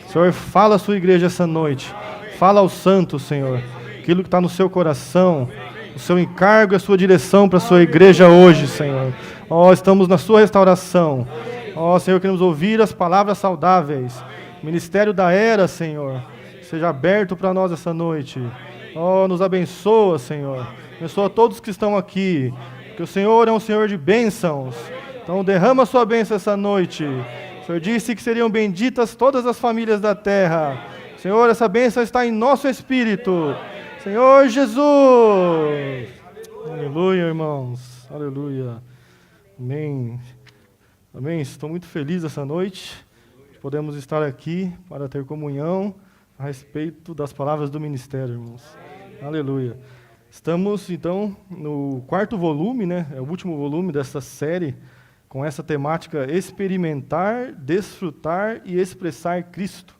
Senhor, fala à sua igreja essa noite. Fala aos santos, Senhor, aquilo que está no seu coração, o seu encargo e a sua direção para a sua igreja hoje, Senhor. Ó, estamos na sua restauração. Ó, Senhor, queremos ouvir as palavras saudáveis. Ministério da Era, Senhor, seja aberto para nós essa noite. Ó, nos abençoa, Senhor. Abençoa todos que estão aqui, porque o Senhor é um Senhor de bênçãos. Então derrama a sua bênção essa noite. O Senhor disse que seriam benditas todas as famílias da terra. Senhor, essa bênção está em nosso espírito. Senhor Jesus. Aleluia, irmãos. Aleluia. Amém. Amém. Estou muito feliz essa noite. Podemos estar aqui para ter comunhão a respeito das palavras do ministério, irmãos. Aleluia. Estamos, então, no 4º volume, né? É o último volume dessa série, com essa temática: experimentar, desfrutar e expressar Cristo.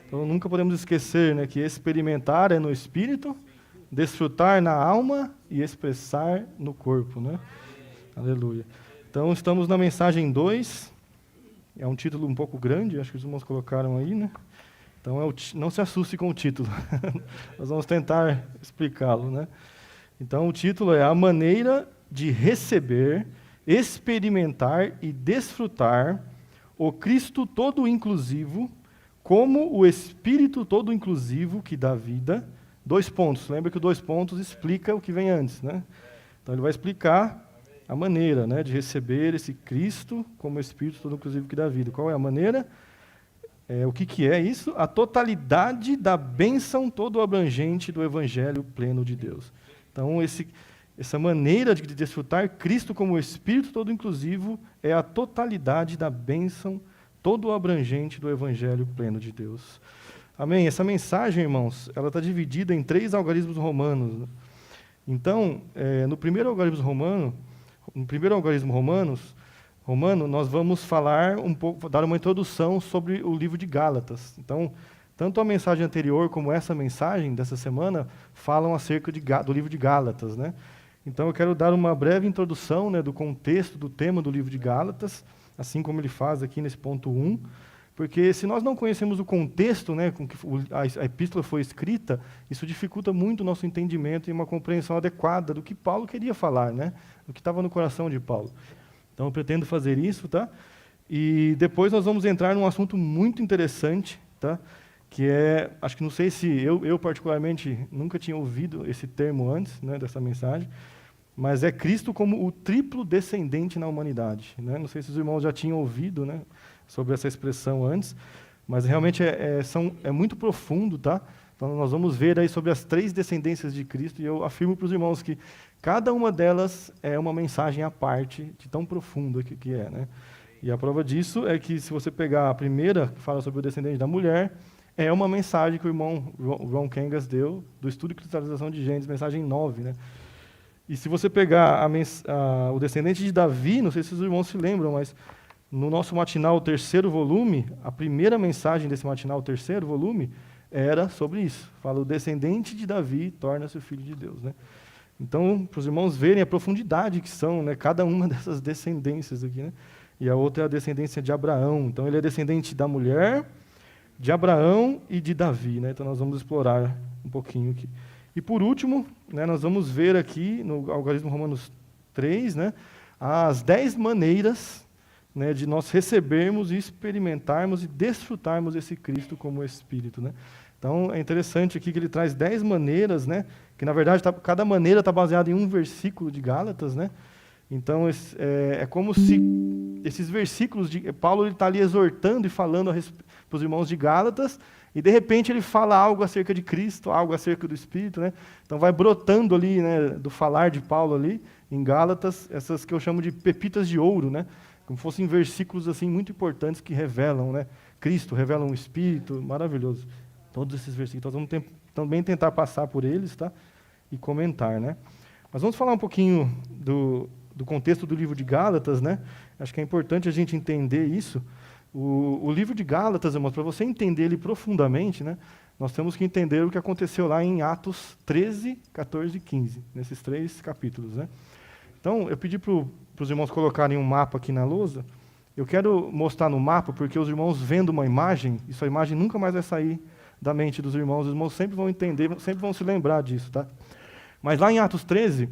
Então, nunca podemos esquecer, né, que experimentar é no espírito, desfrutar na alma e expressar no corpo, né? Aleluia. Então, estamos na mensagem 2. É um título um pouco grande, acho que os irmãos colocaram aí, né? Então, não se assuste com o título. Nós vamos tentar explicá-lo, né? Então, o título é A Maneira de Receber, Experimentar e Desfrutar o Cristo todo inclusivo, como o Espírito todo inclusivo que dá vida. 2 pontos. Lembra que o 2 pontos explica o que vem antes, né? Então, ele vai explicar a maneira, né, de receber esse Cristo como o Espírito todo inclusivo que dá vida. Qual é a maneira? O que é isso? A totalidade da bênção todo abrangente do Evangelho pleno de Deus. Então, essa maneira de desfrutar Cristo como o Espírito todo inclusivo é a totalidade da bênção todo abrangente do Evangelho pleno de Deus. Amém? Essa mensagem, irmãos, ela está dividida em 3 algarismos romanos, né? Então, no primeiro algarismo romano, nós vamos falar um pouco, dar uma introdução sobre o livro de Gálatas. Então, tanto a mensagem anterior como essa mensagem dessa semana falam acerca do livro de Gálatas, né? Então, eu quero dar uma breve introdução, né, do contexto, do tema do livro de Gálatas, assim como ele faz aqui nesse ponto 1, porque se nós não conhecemos o contexto, né, com que a epístola foi escrita, isso dificulta muito o nosso entendimento e uma compreensão adequada do que Paulo queria falar, né, do que estava no coração de Paulo. Então, eu pretendo fazer isso, tá? E depois nós vamos entrar num assunto muito interessante, tá? Que é, acho que não sei se eu particularmente nunca tinha ouvido esse termo antes, né, dessa mensagem, mas é Cristo como o triplo descendente na humanidade, né? Não sei se os irmãos já tinham ouvido, né, sobre essa expressão antes, mas realmente é muito profundo, tá? Então nós vamos ver aí sobre as 3 descendências de Cristo, e eu afirmo para os irmãos que cada uma delas é uma mensagem à parte, de tão profundo que é, né? E a prova disso é que, se você pegar a primeira, que fala sobre o descendente da mulher, é uma mensagem que o irmão Ron Kangas deu, do Estudo e Cristalização de Gênesis, mensagem 9, né? E se você pegar o descendente de Davi, não sei se os irmãos se lembram, mas no nosso matinal, o 3º volume, a primeira mensagem desse matinal, o 3º volume, era sobre isso. Fala: o descendente de Davi torna-se o filho de Deus, né? Então, para os irmãos verem a profundidade que são, né, cada uma dessas descendências aqui, né? E a outra é a descendência de Abraão. Então, ele é descendente da mulher, de Abraão e de Davi, né? Então, nós vamos explorar um pouquinho aqui. E, por último, né, nós vamos ver aqui, no algarismo Romanos 3, né, as 10 maneiras, né, de nós recebermos e experimentarmos e desfrutarmos esse Cristo como Espírito, né? Então, é interessante aqui que ele traz 10 maneiras, né, que, na verdade, cada maneira está baseada em um versículo de Gálatas, né? Então, é como se esses versículos de Paulo está ali exortando e falando para os irmãos de Gálatas, e, de repente, ele fala algo acerca de Cristo, algo acerca do Espírito, né? Então, vai brotando ali, né, do falar de Paulo ali, em Gálatas, essas que eu chamo de pepitas de ouro, né? Como fossem versículos assim muito importantes que revelam, né, Cristo, revelam o Espírito, maravilhoso. Todos esses versículos. Nós vamos também tentar passar por eles, tá? E comentar, né? Mas vamos falar um pouquinho do contexto do livro de Gálatas, né? Acho que é importante a gente entender isso. O livro de Gálatas, irmãos, para você entender ele profundamente, né, nós temos que entender o que aconteceu lá em Atos 13, 14 e 15, nesses 3 capítulos, né? Então, eu pedi para os irmãos colocarem um mapa aqui na lousa. Eu quero mostrar no mapa, porque os irmãos vendo uma imagem, essa imagem nunca mais vai sair da mente dos irmãos. Os irmãos sempre vão entender, sempre vão se lembrar disso, tá? Mas lá em Atos 13,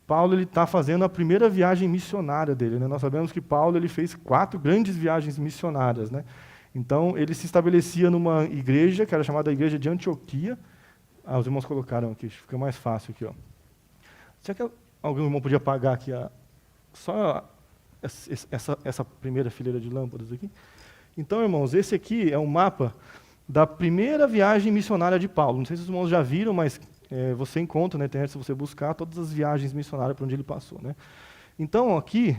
Paulo está fazendo a primeira viagem missionária dele, né? Nós sabemos que Paulo ele fez 4 grandes viagens missionárias, né? Então, ele se estabelecia numa igreja, que era chamada Igreja de Antioquia. Os irmãos colocaram aqui, fica mais fácil aqui, ó. Será que algum irmão podia apagar aqui só essa primeira fileira de lâmpadas aqui? Então, irmãos, esse aqui é um mapa da primeira viagem missionária de Paulo. Não sei se os irmãos já viram, mas você encontra na internet, se você buscar, todas as viagens missionárias por onde ele passou, né? Então, aqui,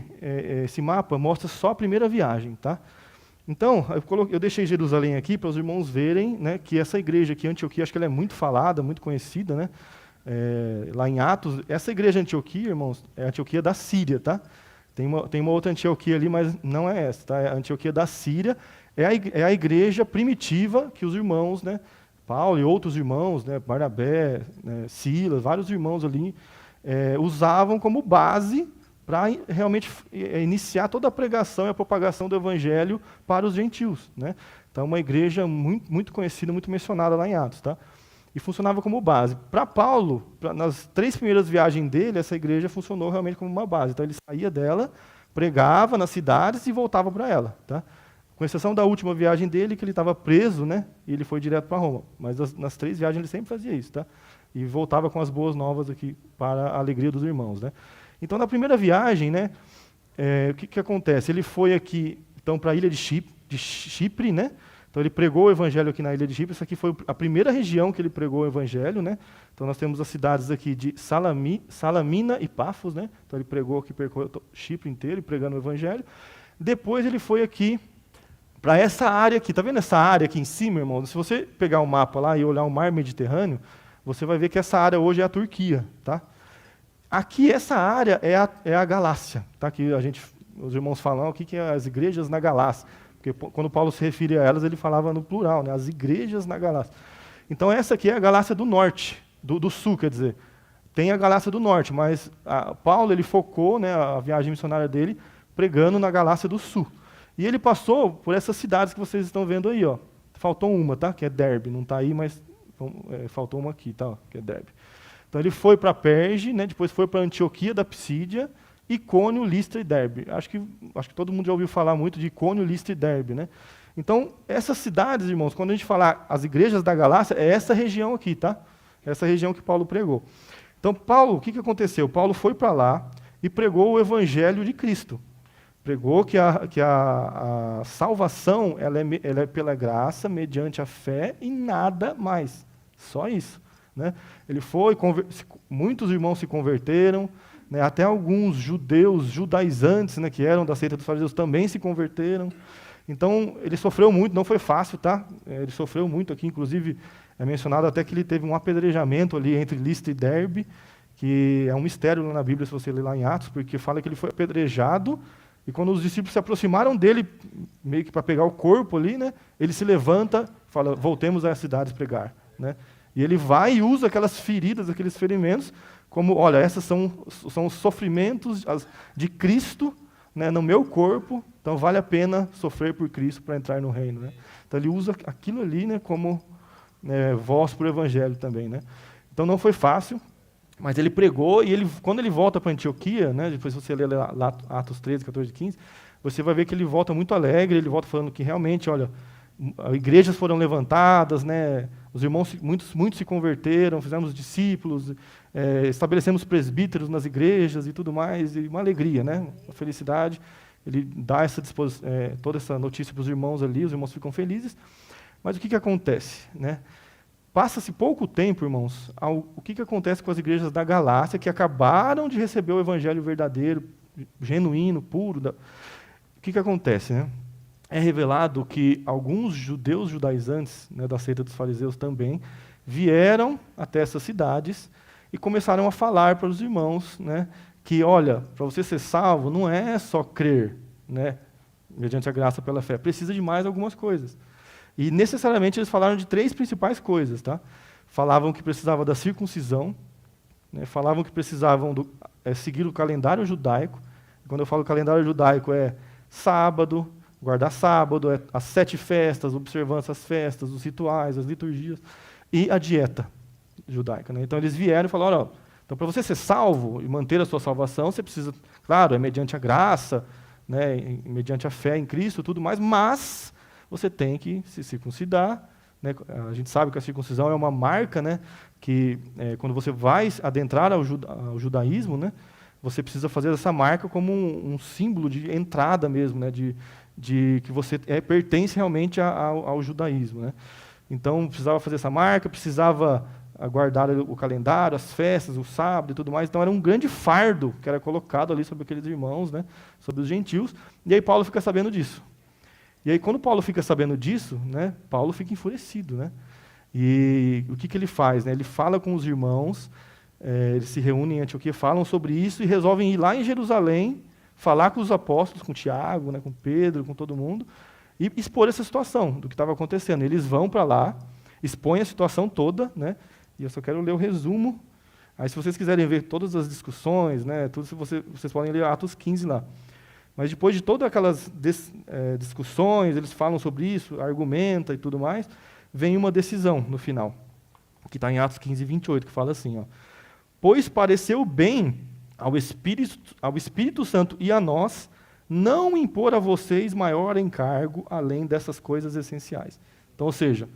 esse mapa mostra só a primeira viagem, tá? Então, eu deixei Jerusalém aqui para os irmãos verem, né, que essa igreja aqui, Antioquia, acho que ela é muito falada, muito conhecida, né? Lá em Atos, essa igreja Antioquia, irmãos, é a Antioquia da Síria, tá? Tem uma outra Antioquia ali, mas não é essa, tá? É a Antioquia da Síria, é a igreja primitiva que os irmãos, né, Paulo e outros irmãos, né, Barnabé, né, Silas, vários irmãos ali, usavam como base para realmente iniciar toda a pregação e a propagação do evangelho para os gentios, né? Então, uma igreja muito, muito conhecida, muito mencionada lá em Atos, tá? E funcionava como base. Para Paulo, nas 3 primeiras viagens dele, essa igreja funcionou realmente como uma base. Então, ele saía dela, pregava nas cidades e voltava para ela, tá? Com exceção da última viagem dele, que ele estava preso, né? E ele foi direto para Roma. Mas nas 3 viagens ele sempre fazia isso, tá? E voltava com as boas novas aqui para a alegria dos irmãos, né? Então, na primeira viagem, né, o que acontece? Ele foi aqui, então, para a ilha de Chipre, né? Então, ele pregou o evangelho aqui na ilha de Chipre. Essa aqui foi a primeira região que ele pregou o evangelho, né? Então, nós temos as cidades aqui de Salamina e Pafos, né? Então, ele pregou aqui, percorreu Chipre inteiro, pregando o evangelho. Depois, ele foi aqui para essa área aqui. Está vendo essa área aqui em cima, irmãos? Se você pegar o mapa lá e olhar o mar Mediterrâneo, você vai ver que essa área hoje é a Turquia, tá? Aqui, essa área é a Galácia, tá? Que os irmãos falam o que é as igrejas na Galácia. Porque quando Paulo se referia a elas, ele falava no plural, né? As igrejas na Galácia. Então, essa aqui é a Galácia do Norte, do Sul, quer dizer. Tem a Galácia do Norte, mas Paulo ele focou, né, a viagem missionária dele pregando na Galácia do Sul. E ele passou por essas cidades que vocês estão vendo aí, ó. Faltou uma, tá? Que é Derbe. Não está aí, mas faltou uma aqui, tá? Que é Derbe. Então, ele foi para Perge, né, depois foi para Antioquia da Psídia, Icônio, Listra e Derbe. Acho que todo mundo já ouviu falar muito de Icônio, Listra e Derbe, né? Então, essas cidades, irmãos, quando a gente falar as igrejas da Galácia, é essa região aqui, tá? Essa região que Paulo pregou. Então, Paulo, o que aconteceu? Paulo foi para lá e pregou o evangelho de Cristo. Pregou que a salvação ela é pela graça, mediante a fé e nada mais. Só isso. Né? Ele foi, muitos irmãos se converteram, né? Até alguns judaizantes, né, que eram da seita dos fariseus, também se converteram. Então, ele sofreu muito, não foi fácil, tá? Ele sofreu muito aqui, inclusive, é mencionado até que ele teve um apedrejamento ali entre Listra e Derbe, que é um mistério lá na Bíblia, se você ler lá em Atos, porque fala que ele foi apedrejado, e quando os discípulos se aproximaram dele, meio que para pegar o corpo ali, né, ele se levanta e fala, voltemos às cidades pregar, né? E ele vai e usa aquelas feridas, aqueles ferimentos, como, olha, esses são os sofrimentos de Cristo, né, no meu corpo, então vale a pena sofrer por Cristo para entrar no reino. Né? Então ele usa aquilo ali, né, como voz para o evangelho também. Né? Então não foi fácil, mas ele pregou, e quando ele volta para Antioquia, né, depois você lê lá Atos 13, 14 e 15, você vai ver que ele volta muito alegre, ele volta falando que realmente, olha, igrejas foram levantadas, né? Os irmãos, muitos se converteram, fizemos discípulos, estabelecemos presbíteros nas igrejas e tudo mais, e uma alegria, né? Uma felicidade. Ele dá toda essa notícia para os irmãos ali, os irmãos ficam felizes. Mas o que acontece? Né? Passa-se pouco tempo, irmãos, o que acontece com as igrejas da Galácia, que acabaram de receber o evangelho verdadeiro, genuíno, puro. O que acontece, né? É revelado que alguns judaizantes, né, da seita dos fariseus também, vieram até essas cidades e começaram a falar para os irmãos, né, que, olha, para você ser salvo, não é só crer, né, mediante a graça pela fé, precisa de mais algumas coisas. E, necessariamente, eles falaram de 3 principais coisas. Tá? Falavam que precisava da circuncisão, né, falavam que precisavam seguir o calendário judaico. Quando eu falo calendário judaico, sábado, guardar sábado, as 7 festas, observância as festas, os rituais, as liturgias, e a dieta judaica. Né? Então eles vieram e falaram, olha, então para você ser salvo e manter a sua salvação, você precisa, claro, é mediante a graça, né, mediante a fé em Cristo, tudo mais, mas você tem que se circuncidar. Né? A gente sabe que a circuncisão é uma marca, né, que quando você vai adentrar ao judaísmo, né, você precisa fazer essa marca como um símbolo de entrada mesmo, né, de que você pertence realmente ao judaísmo. Né? Então, precisava fazer essa marca, precisava guardar o calendário, as festas, o sábado e tudo mais. Então, era um grande fardo que era colocado ali sobre aqueles irmãos, né, sobre os gentios. E aí Paulo fica sabendo disso. E aí, quando Paulo fica sabendo disso, né, Paulo fica enfurecido. Né? E o que ele faz? Né? Ele fala com os irmãos, eles se reúnem em Antioquia, falam sobre isso e resolvem ir lá em Jerusalém, falar com os apóstolos, com Tiago, né, com Pedro, com todo mundo, e expor essa situação do que estava acontecendo. Eles vão para lá, expõem a situação toda, né, e eu só quero ler o resumo. Aí, se vocês quiserem ver todas as discussões, né, tudo, vocês podem ler Atos 15 lá. Mas depois de todas aquelas discussões, eles falam sobre isso, argumenta e tudo mais, vem uma decisão no final, que está em Atos 15, 28, que fala assim, ó, pois pareceu bem ao Espírito Santo e a nós não impor a vocês maior encargo além dessas coisas essenciais. Então, ou seja,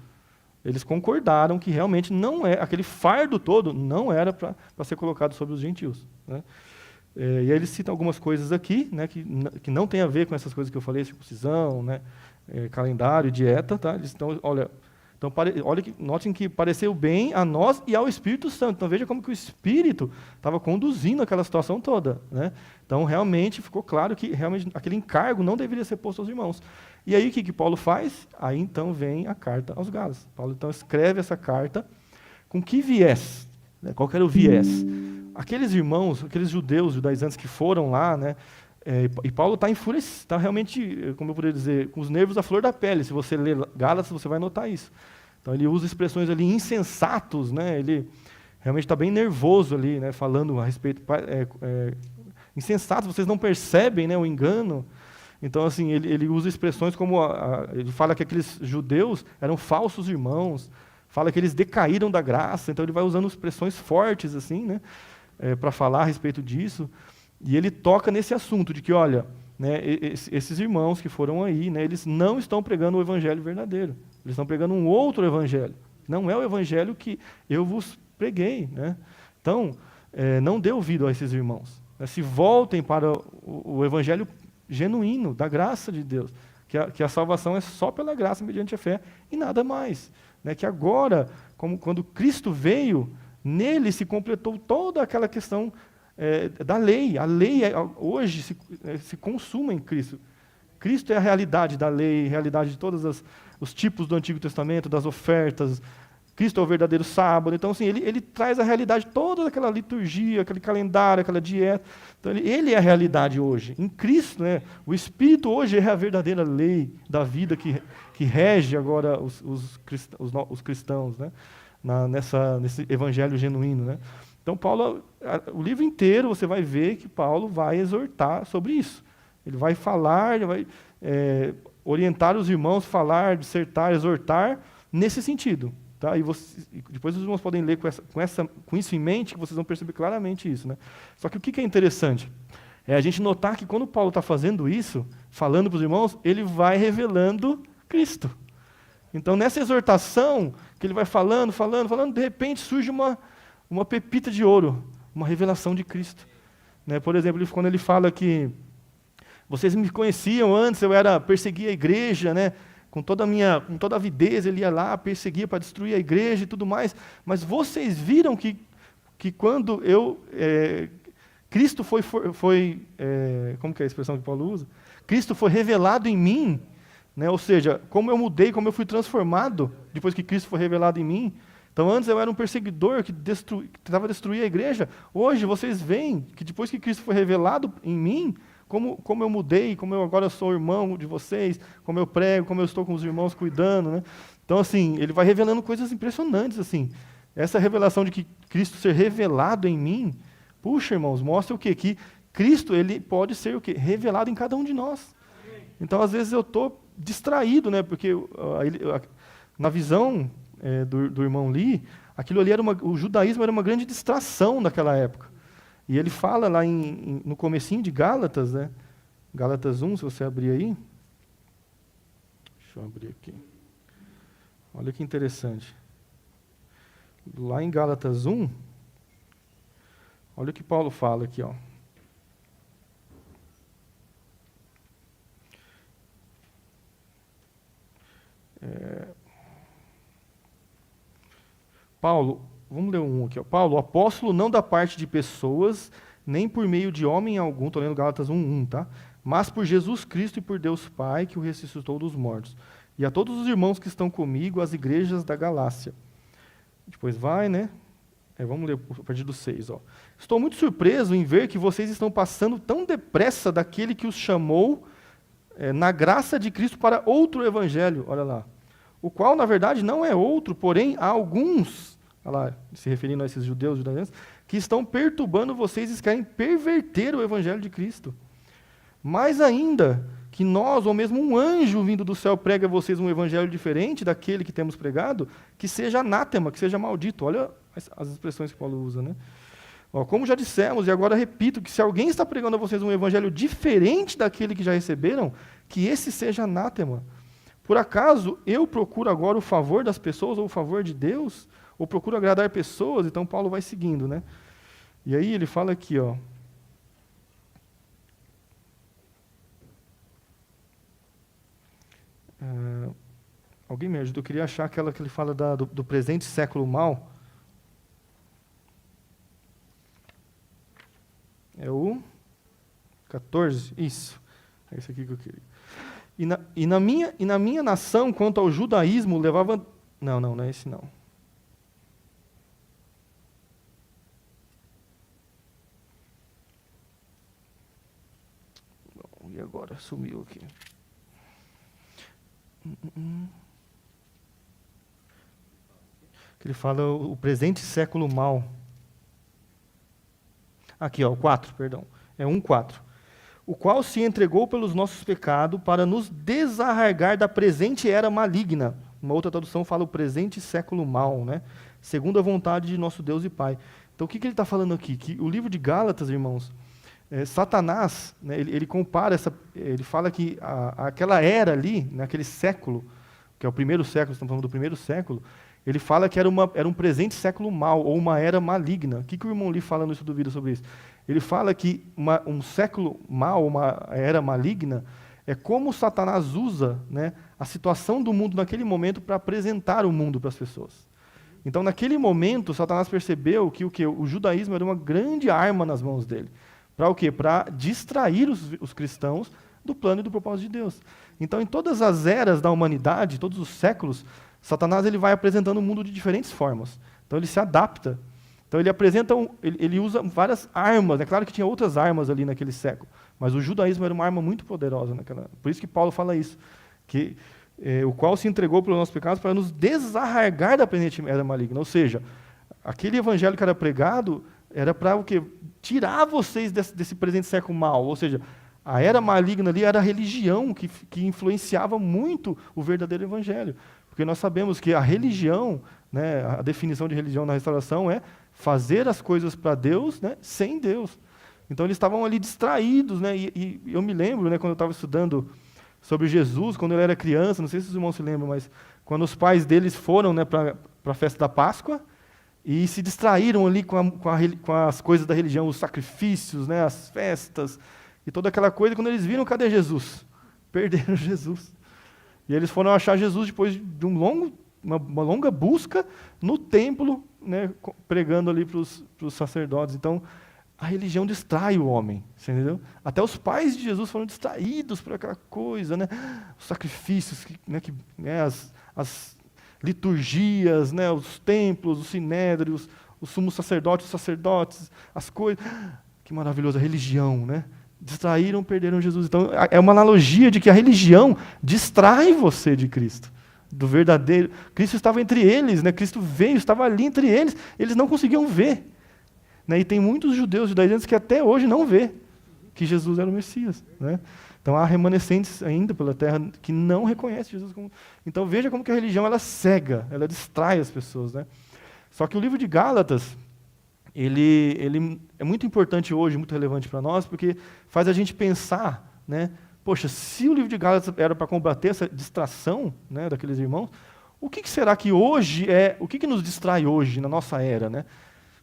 eles concordaram que realmente não é, aquele fardo todo não era para ser colocado sobre os gentios. Né? E aí eles citam algumas coisas aqui, né, que não tem a ver com essas coisas que eu falei, circuncisão, né, calendário, dieta. Tá? Eles estão, olha, notem que pareceu bem a nós e ao Espírito Santo. Então veja como que o Espírito estava conduzindo aquela situação toda. Né? Então realmente ficou claro que realmente aquele encargo não deveria ser posto aos irmãos. E aí o que Paulo faz? Aí então vem a carta aos Gálatas. Paulo então escreve essa carta com que viés? Né? Qual que era o viés? Aqueles irmãos, aqueles judaizantes que foram lá, né, e Paulo está enfurecido, está realmente, como eu poderia dizer, com os nervos à flor da pele. Se você ler Gálatas, você vai notar isso. Então ele usa expressões ali insensatos, né, ele realmente está bem nervoso ali, né, falando a respeito, insensatos, vocês não percebem, né, o engano. Então, assim, ele usa expressões como, ele fala que aqueles judeus eram falsos irmãos, fala que eles decaíram da graça, então ele vai usando expressões fortes, assim, né, para falar a respeito disso. E ele toca nesse assunto de que, olha, né, esses irmãos que foram aí, né, eles não estão pregando o evangelho verdadeiro, eles estão pregando um outro evangelho, não é o evangelho que eu vos preguei. Né? Então, não dê ouvido a esses irmãos, né, se voltem para o evangelho genuíno, da graça de Deus, que a salvação é só pela graça, mediante a fé, e nada mais. Né, que agora, quando Cristo veio, nele se completou toda aquela questão da lei. A lei hoje se consuma em Cristo. Cristo é a realidade da lei, realidade de todos os tipos do Antigo Testamento, das ofertas. Cristo é o verdadeiro sábado. Então, assim, ele traz a realidade, toda aquela liturgia, aquele calendário, aquela dieta. Então, ele é a realidade hoje. Em Cristo, né, o Espírito hoje é a verdadeira lei da vida que rege agora os cristãos, né, nesse evangelho genuíno. Né? Então, Paulo, o livro inteiro você vai ver que Paulo vai exortar sobre isso. Ele vai falar, ele vai orientar os irmãos, falar, dissertar, exortar nesse sentido. Tá? E depois os irmãos podem ler com isso em mente, que vocês vão perceber claramente isso. Né? Só que o que é interessante? É a gente notar que quando Paulo está fazendo isso, falando para os irmãos, ele vai revelando Cristo. Então, nessa exortação, que ele vai falando, de repente surge uma pepita de ouro, uma revelação de Cristo. Né? Por exemplo, quando ele fala que vocês me conheciam antes, perseguia a igreja, né? Com toda a avidez, ele ia lá, perseguia para destruir a igreja e tudo mais, mas vocês viram que quando Cristo foi como que é a expressão que Paulo usa? Cristo foi revelado em mim, né? Ou seja, como eu mudei, como eu fui transformado depois que Cristo foi revelado em mim. Então, antes eu era um perseguidor que tentava destruir a igreja. Hoje, vocês veem que depois que Cristo foi revelado em mim, como eu mudei, como eu agora sou irmão de vocês, como eu prego, como eu estou com os irmãos cuidando. Né? Então, assim, ele vai revelando coisas impressionantes. Assim. Essa revelação de que Cristo ser revelado em mim, puxa, irmãos, mostra o quê? Que Cristo ele pode ser o quê? Revelado em cada um de nós. Então, às vezes, eu estou distraído, né? Porque na visão do irmão Lee, aquilo ali o judaísmo era uma grande distração naquela época. E ele fala lá no comecinho de Gálatas, né? Gálatas 1, se você abrir aí. Deixa eu abrir aqui. Olha que interessante. Lá em Gálatas 1, olha o que Paulo fala aqui, ó. Paulo, vamos ler um aqui, ó. Paulo, apóstolo não da parte de pessoas, nem por meio de homem algum, estou lendo Gálatas 1:1, tá? Mas por Jesus Cristo e por Deus Pai, que o ressuscitou dos mortos. E a todos os irmãos que estão comigo, as igrejas da Galácia. Depois vai, né? Vamos ler a partir do 6. Ó. Estou muito surpreso em ver que vocês estão passando tão depressa daquele que os chamou na graça de Cristo para outro evangelho, olha lá. O qual, na verdade, não é outro, porém há alguns, olha lá, se referindo a esses judeus, que estão perturbando vocês e querem perverter o evangelho de Cristo. Mais ainda, que nós, ou mesmo um anjo vindo do céu prega a vocês um evangelho diferente daquele que temos pregado, que seja anátema, que seja maldito. Olha as expressões que Paulo usa, né? Ó, como já dissemos, e agora repito, que se alguém está pregando a vocês um evangelho diferente daquele que já receberam, que esse seja anátema. Por acaso eu procuro agora o favor das pessoas ou o favor de Deus? Ou procuro agradar pessoas? Então Paulo vai seguindo, né? E aí ele fala aqui, ó. Alguém me ajuda? Eu queria achar aquela que ele fala do presente século mal. É o 14, isso. É esse aqui que eu queria. E na minha nação, quanto ao judaísmo, levava... Não é esse não. Bom, e agora? Sumiu aqui. Que ele fala o presente século mal. Aqui, ó, o 4, perdão. É 1:4. O qual se entregou pelos nossos pecados para nos desarraigar da presente era maligna. Uma outra tradução fala o presente século mal, né? Segundo a vontade de nosso Deus e Pai. Então, o que ele está falando aqui? Que o livro de Gálatas, irmãos, Satanás, né, ele compara ele fala que aquela era ali, naquele século, que é o primeiro século, estamos falando do primeiro século, ele fala que era um presente século mal, ou uma era maligna. O que o irmão Lee fala no estudo do vídeo sobre isso? Ele fala que um século mal, uma era maligna, é como Satanás usa, né, a situação do mundo naquele momento para apresentar o mundo para as pessoas. Então, naquele momento, Satanás percebeu que o judaísmo era uma grande arma nas mãos dele. Para o quê? Para distrair os cristãos do plano e do propósito de Deus. Então, em todas as eras da humanidade, todos os séculos, Satanás ele vai apresentando o mundo de diferentes formas. Então, ele se adapta. Então, ele usa várias armas. É claro que tinha outras armas ali naquele século, mas o judaísmo era uma arma muito poderosa naquela. Por isso que Paulo fala isso, que o qual se entregou pelos nossos pecados para nos desarraigar da presente era maligna. Ou seja, aquele evangelho que era pregado era para o quê? Tirar vocês desse presente século mal. Ou seja, a era maligna ali era a religião que influenciava muito o verdadeiro evangelho. Porque nós sabemos que a religião, né, a definição de religião na restauração é fazer as coisas para Deus, né, sem Deus. Então eles estavam ali distraídos, né, e eu me lembro, né, quando eu estava estudando sobre Jesus, quando ele era criança, não sei se os irmãos se lembram, mas quando os pais deles foram, né, para a festa da Páscoa e se distraíram ali com as coisas da religião, os sacrifícios, né, as festas e toda aquela coisa, quando eles viram, cadê Jesus? Perderam Jesus. E eles foram achar Jesus depois de uma longa busca no templo, né, pregando ali para os sacerdotes. Então, a religião distrai o homem, você entendeu? Até os pais de Jesus foram distraídos por aquela coisa, né? Os sacrifícios, as liturgias, né? Os templos, os sinédrios, os sumos sacerdotes, os sacerdotes, as coisas. Que maravilhoso, a religião, né? Distraíram, perderam Jesus. Então, é uma analogia de que a religião distrai você de Cristo, do verdadeiro. Cristo estava entre eles, né? Cristo veio, estava ali entre eles, eles não conseguiam ver. Né? E tem muitos judeus judaizantes que até hoje não vê que Jesus era o Messias. Né? Então há remanescentes ainda pela terra que não reconhecem Jesus como... Então veja como que a religião ela cega, ela distrai as pessoas, né? Só que o livro de Gálatas, ele é muito importante hoje, muito relevante para nós, porque faz a gente pensar, né? Poxa, se o livro de Gálatas era para combater essa distração, né, daqueles irmãos, o que será que hoje o que nos distrai hoje, na nossa era, né?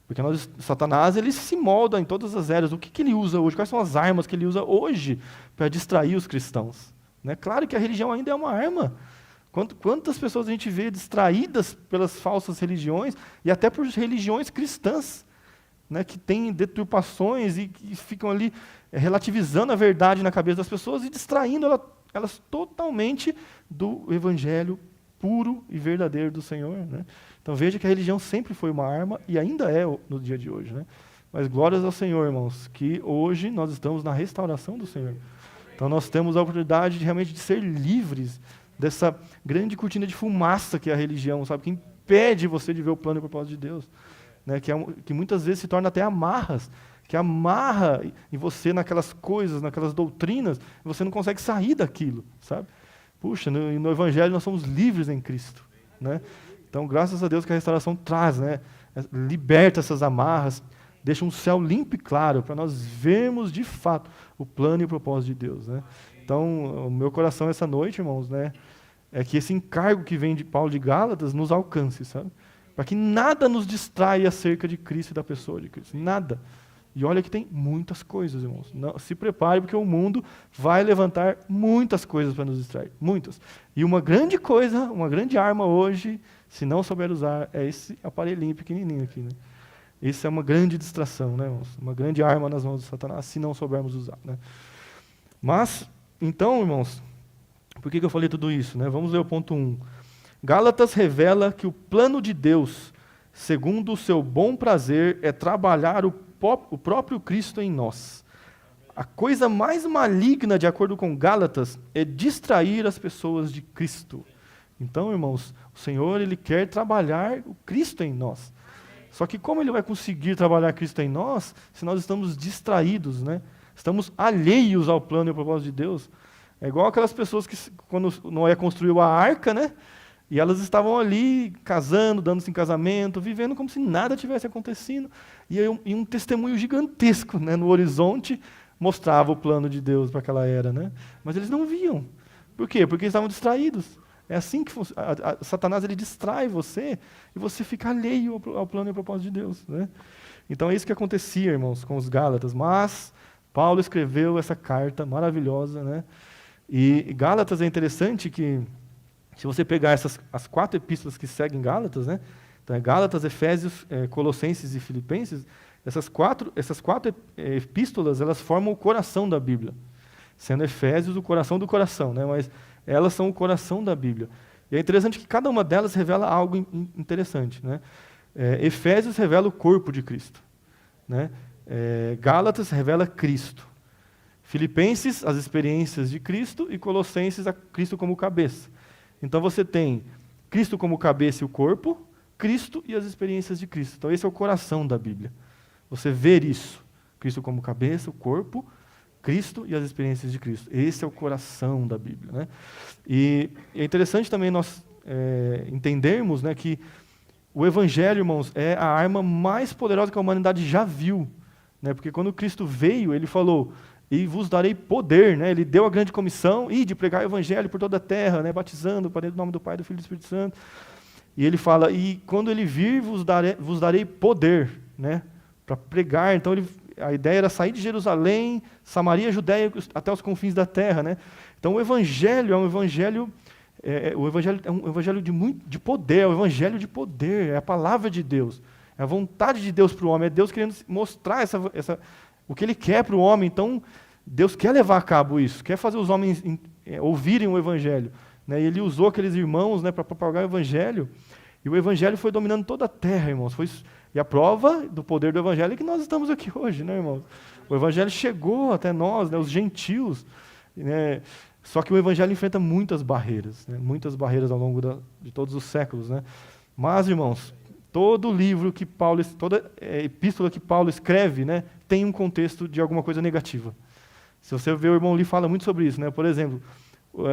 Porque Satanás, ele se molda em todas as eras. O que ele usa hoje? Quais são as armas que ele usa hoje para distrair os cristãos? Né? Claro que a religião ainda é uma arma. Quantas pessoas a gente vê distraídas pelas falsas religiões e até por religiões cristãs, né, que têm deturpações e que ficam ali relativizando a verdade na cabeça das pessoas e distraindo elas totalmente do evangelho puro e verdadeiro do Senhor, né? Então veja que a religião sempre foi uma arma e ainda é no dia de hoje, né? Mas glórias ao Senhor, irmãos, que hoje nós estamos na restauração do Senhor. Então nós temos a oportunidade de realmente de ser livres dessa grande cortina de fumaça que é a religião, sabe? Que impede você de ver o plano e o propósito de Deus, né? Que muitas vezes se torna até amarras, que amarra em você naquelas coisas, naquelas doutrinas, e você não consegue sair daquilo, sabe? Puxa, no Evangelho nós somos livres em Cristo, né? Então, graças a Deus que a restauração traz, né? Liberta essas amarras, deixa um céu limpo e claro, para nós vermos de fato o plano e o propósito de Deus, né? Então, o meu coração essa noite, irmãos, né, é que esse encargo que vem de Paulo de Gálatas nos alcance, sabe? Para que nada nos distraia acerca de Cristo e da pessoa de Cristo, nada. E olha que tem muitas coisas, irmãos. Não, se prepare, porque o mundo vai levantar muitas coisas para nos distrair. Muitas. E uma grande coisa, uma grande arma hoje, se não souber usar, é esse aparelhinho pequenininho aqui, né? Isso é uma grande distração, né, irmãos? Uma grande arma nas mãos de Satanás, se não soubermos usar, né? Mas, então, irmãos, por que eu falei tudo isso, né? Vamos ler o ponto 1. Gálatas revela que o plano de Deus, segundo o seu bom prazer, é trabalhar o próprio Cristo em nós. A coisa mais maligna, de acordo com Gálatas, é distrair as pessoas de Cristo. Então, irmãos, o Senhor, Ele quer trabalhar o Cristo em nós. Só que como Ele vai conseguir trabalhar Cristo em nós, se nós estamos distraídos, né? Estamos alheios ao plano e ao propósito de Deus? É igual aquelas pessoas que, quando Noé construiu a arca, né? E elas estavam ali, casando, dando-se em casamento, vivendo como se nada tivesse acontecido. E um testemunho gigantesco, né, no horizonte mostrava o plano de Deus para aquela era, né? Mas eles não viam. Por quê? Porque eles estavam distraídos. É assim que Satanás ele distrai você e você fica alheio ao plano e ao propósito de Deus, né? Então é isso que acontecia, irmãos, com os Gálatas. Mas Paulo escreveu essa carta maravilhosa, né? E Gálatas é interessante que, se você pegar as 4 epístolas que seguem Gálatas, né? Então é Gálatas, Efésios, Colossenses e Filipenses, essas quatro epístolas, elas formam o coração da Bíblia. Sendo Efésios o coração do coração, né? Mas elas são o coração da Bíblia. E é interessante que cada uma delas revela algo interessante, né? Efésios revela o corpo de Cristo, né? Gálatas revela Cristo. Filipenses, as experiências de Cristo, e Colossenses, a Cristo como cabeça. Então você tem Cristo como cabeça e o corpo, Cristo e as experiências de Cristo. Então esse é o coração da Bíblia. Você ver isso, Cristo como cabeça, o corpo, Cristo e as experiências de Cristo. Esse é o coração da Bíblia, né? E é interessante também nós entendermos, né, que o Evangelho, irmãos, é a arma mais poderosa que a humanidade já viu, né? Porque quando Cristo veio, Ele falou: e vos darei poder, né? Ele deu a grande comissão, de pregar o Evangelho por toda a terra, né? Batizando para o nome do Pai, do Filho e do Espírito Santo. E Ele fala: e quando Ele vir, vos darei poder, né? Para pregar. Então a ideia era sair de Jerusalém, Samaria, Judéia, até os confins da terra, né? Então o Evangelho é um Evangelho, de poder, é um Evangelho de poder, é a palavra de Deus, é a vontade de Deus para o homem, é Deus querendo mostrar o que Ele quer para o homem. Então Deus quer levar a cabo isso, quer fazer os homens ouvirem o Evangelho, né? E Ele usou aqueles irmãos, né, para propagar o Evangelho, e o Evangelho foi dominando toda a terra, irmãos. E a prova do poder do Evangelho é que nós estamos aqui hoje, né, irmãos? O Evangelho chegou até nós, né, os gentios, né? Só que o Evangelho enfrenta muitas barreiras, né, muitas barreiras ao longo de todos os séculos, né? Mas, irmãos, todo livro que Paulo, toda epístola que Paulo escreve, né, tem um contexto de alguma coisa negativa. Se você ver, o irmão Lee fala muito sobre isso, né? Por exemplo,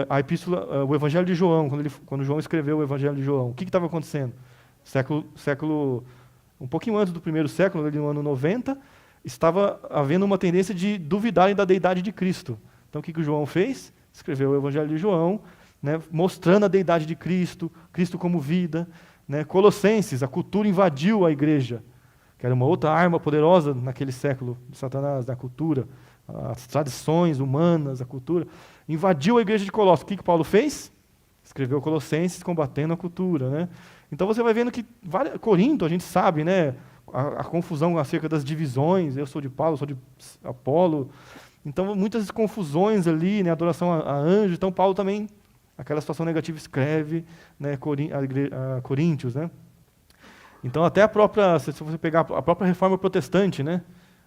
a epístola, o Evangelho de João, quando João escreveu o Evangelho de João, o que estava acontecendo? Século, um pouquinho antes do primeiro século, ali no ano 90, estava havendo uma tendência de duvidarem da deidade de Cristo. Então, o que o João fez? Escreveu o Evangelho de João, né, mostrando a deidade de Cristo, Cristo como vida. Né? Colossenses, a cultura invadiu a igreja, que era uma outra arma poderosa naquele século de Satanás, da cultura, as tradições humanas, a cultura. Invadiu a igreja de Colossos. O que Paulo fez? Escreveu Colossenses combatendo a cultura. Né? Então você vai vendo que Corinto, a gente sabe, né, a confusão acerca das divisões, eu sou de Paulo, eu sou de Apolo. Então, muitas confusões ali, né, adoração a anjo. Então, Paulo também, aquela situação negativa, escreve, né, a Coríntios. Né? Então, até se você pegar a própria reforma protestante, né,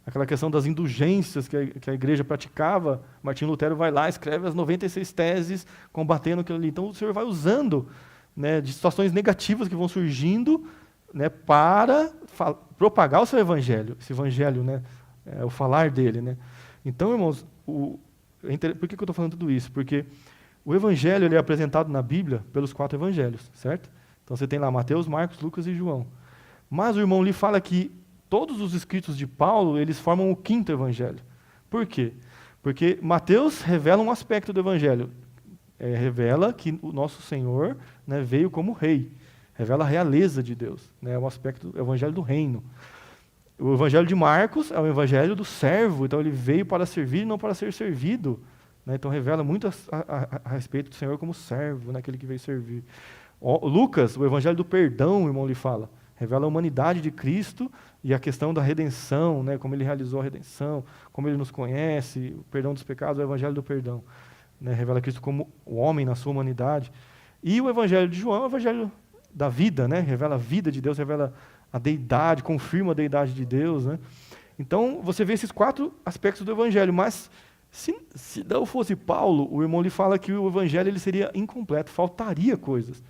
aquela questão das indulgências que a igreja praticava, Martinho Lutero vai lá, escreve as 96 teses, combatendo aquilo ali. Então, o Senhor vai usando, né, de situações negativas que vão surgindo, né, para propagar o seu evangelho, esse evangelho, né, o falar dele. Né? Então, irmãos, por que eu estou falando tudo isso? Porque o evangelho ele é apresentado na Bíblia pelos 4 evangelhos, certo? Então você tem lá Mateus, Marcos, Lucas e João. Mas o irmão Lee fala que todos os escritos de Paulo, eles formam o 5º evangelho. Por quê? Porque Mateus revela um aspecto do evangelho. Revela que o nosso Senhor, né, veio como rei. Revela a realeza de Deus. Né, é um aspecto do evangelho do reino. O evangelho de Marcos é o evangelho do servo, então ele veio para servir e não para ser servido. Né? Então revela muito a respeito do Senhor como servo, né? Aquele que veio servir. Lucas, o evangelho do perdão, o irmão lhe fala, revela a humanidade de Cristo e a questão da redenção, né? Como ele realizou a redenção, como ele nos conhece, o perdão dos pecados, o evangelho do perdão. Né? Revela Cristo como o homem na sua humanidade. E o evangelho de João é o evangelho da vida, né? Revela a vida de Deus, revela a deidade, confirma a deidade de Deus. Né? Então, você vê esses 4 aspectos do evangelho, mas se não fosse Paulo, o irmão lhe fala que o evangelho ele seria incompleto, faltaria coisas.